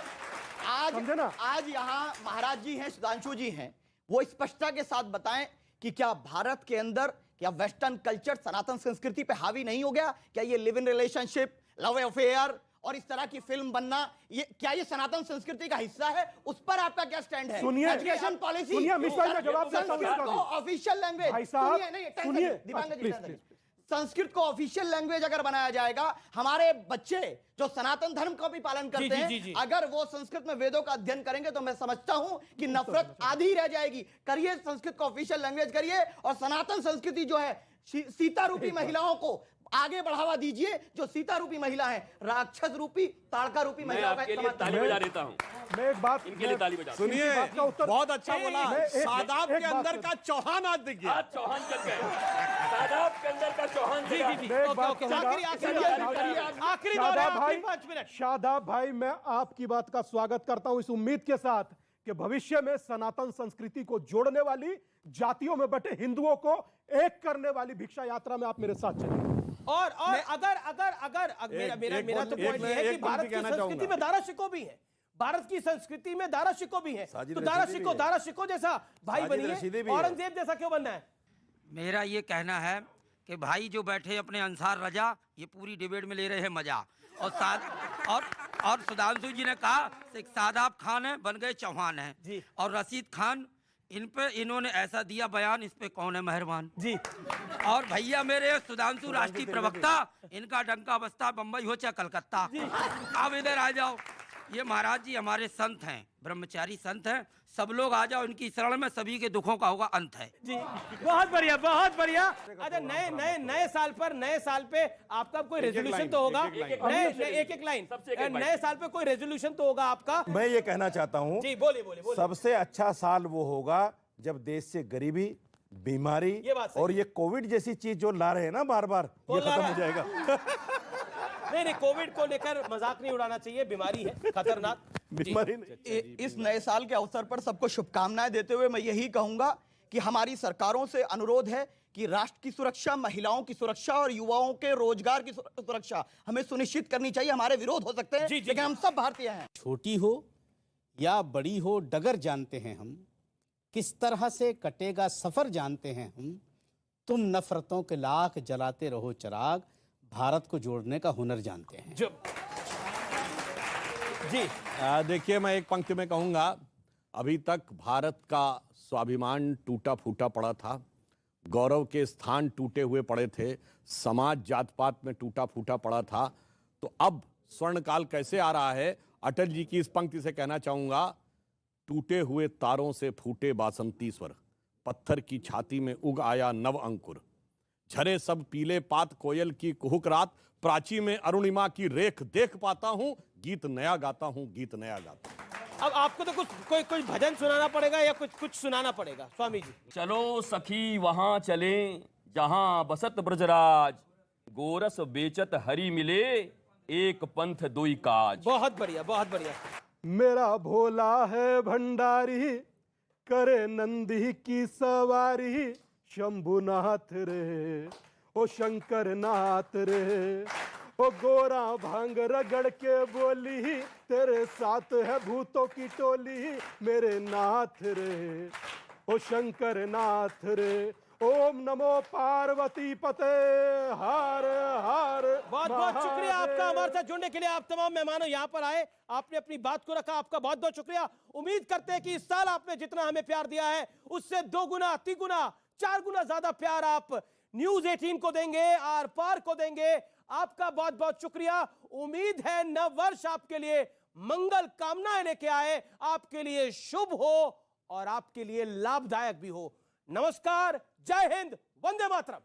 आज समझे ना? आज यहाँ महाराज जी हैं, सुधांशु जी हैं, वो स्पष्टता के साथ बताएं कि क्या भारत के अंदर क्या वेस्टर्न कल्चर सनातन संस्कृति पे हावी नहीं हो गया? क्या ये live in relationship, love affair और इस तरह की फिल्म बनना, ये क्या ये सनातन संस्कृति का हिस्सा है? उस पर आपका क्या स्टैंड है? सुनिए, एजुकेशन पॉलिसी, सुनिए, अमित भाई का जवाब देता हूं संस्कृत इसका को भी। ऑफिशियल लैंग्वेज, भाई साहब, सुनिए, प्लीज, प्लीज। संस्कृत को ऑफिशियल लैंग्वेज अगर बनाया जाएगा, हमारे बच्चे जो सनातन धर्म का भी पालन करते हैं, अगर वो संस्कृत में वेदों का अध्ययन करेंगे तो मैं समझता हूं कि नफरत आधी रह जाएगी। करिए संस्कृत को ऑफिशियल लैंग्वेज करिए और सनातन संस्कृति जो है सीता रूपी महिलाओं को आगे बढ़ावा दीजिए। जो सीता रूपी महिला है, राक्षस रूपी, ताड़का रूपी महिलाओं का आपके लिए ताली बजा देता हूं। मैं एक बात, इनके लिए ताली बजा। सुनिए, बहुत अच्छा बोला। सादाब के अंदर का चौहान आज दिख गया। चौहान चल गए, सादाब के अंदर का चौहान। मैं एक बात कहूंगा, आखिरी दौर है, आखिरी 5 मिनट। शादाब भाई, मैं आपकी बात का स्वागत करता हूं इस उम्मीद के साथ कि भविष्य में सनातन संस्कृति को जोड़ने वाली, जातियों में बटे हिंदुओं को एक करने वाली भिक्षा यात्रा में आप मेरे साथ चलें। और अगर मेरा तो पॉइंट ये है कि भारत की संस्कृति में दारा शिको भी है, भारत की संस्कृति में दारा शिको भी है, तो दारा शिको जैसा भाई बनिए, औरंगजेब जैसा क्यों बनना है? मेरा ये कहना है कि भाई जो बैठे अपने अंसार रजा, ये पूरी डिबेट में ले रहे हैं मजा। और सुधांशु जी ने कहा कि सादाब खान है, बन गए चौहान है, और रशीद खान, इन पे इन्होंने ऐसा दिया बयान, इस पे कौन है मेहरबान जी। और भैया मेरे सुधांशु राष्ट्रीय प्रवक्ता, इनका डंका बस्ता बम्बई हो चाहे कलकत्ता। अब इधर आ जाओ, ये महाराज जी हमारे संत हैं, ब्रह्मचारी संत हैं, सब लोग आ जाओ, इनकी शरण में सभी के दुखों का होगा अंत है जी। बहुत बढ़िया, बहुत बढ़िया। अच्छा, नए साल पे आपका कोई रेजोल्यूशन तो होगा, एक लाइन, नए साल पे कोई रेजोल्यूशन तो होगा आपका? मैं ये कहना चाहता हूं जी, बोलिए। सबसे अच्छा साल वो होगा जब देश से गरीबी, बीमारी और ये कोविड जैसी चीज जो ला रहे हैं ना बार बार, ये खत्म हो जाएगा। नहीं, कोविड को लेकर मजाक नहीं उड़ाना चाहिए, बीमारी है, खतरनाक बीमारी नहीं। इस नए साल के अवसर पर सबको शुभकामनाएं देते हुए मैं यही कहूंगा कि हमारी सरकारों से अनुरोध है कि राष्ट्र की सुरक्षा, महिलाओं की सुरक्षा और युवाओं के रोजगार की सुरक्षा हमें सुनिश्चित करनी चाहिए। हमारे विरोध हो सकते हैं, लेकिन हम सब भारतीय हैं। छोटी हो या बड़ी हो, डगर जानते हैं हम, किस तरह से कटेगा सफर जानते हैं हम। तुम नफरतों के लाख जलाते रहो चिराग, भारत को जोड़ने का हुनर जानते हैं। जी देखिए, मैं एक पंक्ति में कहूंगा, अभी तक भारत का स्वाभिमान टूटा फूटा पड़ा था, गौरव के स्थान टूटे हुए पड़े थे, समाज जात पात में टूटा फूटा पड़ा था। तो अब स्वर्णकाल कैसे आ रहा है? अटल जी की इस पंक्ति से कहना चाहूंगा, टूटे हुए तारों से फूटे बासंती स्वर, पत्थर की छाती में उग आया नव अंकुर, झरे सब पीले पात कोयल की कुहुक रात, प्राची में अरुणिमा की रेख देख पाता हूं, गीत नया गाता हूं, गीत नया गाता हूं। अब आपको तो कोई भजन सुनाना पड़ेगा या कुछ सुनाना पड़ेगा स्वामी जी। चलो सखी वहां चले जहां बसत ब्रजराज, गोरस बेचत हरि मिले, एक पंथ दुई काज। बहुत बढ़िया, बहुत बढ़िया। मेरा भोला है भंडारी, करे नंदी की सवारी, शंभुनाथ रे ओ शंकर नाथ रे, ओ गोरा भांग रगड़ के बोली, तेरे साथ है भूतों की टोली, मेरे नाथ रे ओ शंकर नाथ रे, ओम नमो पार्वती पते हर हर। बहुत बहुत शुक्रिया आपका हमारे साथ जुड़ने के लिए। आप तमाम मेहमानों यहाँ पर आए, आपने अपनी बात को रखा, आपका बहुत बहुत शुक्रिया। उम्मीद करते हैं कि इस साल आपने जितना हमें प्यार दिया है उससे 2 गुना, 3 गुना, 4 गुना ज्यादा प्यार आप न्यूज 18 को देंगे, आर पार को देंगे। आपका बहुत बहुत शुक्रिया। उम्मीद है नव वर्ष आपके लिए मंगल कामनाएं लेके आए, आपके लिए शुभ हो और आपके लिए लाभदायक भी हो। नमस्कार, जय हिंद, वंदे मातरम।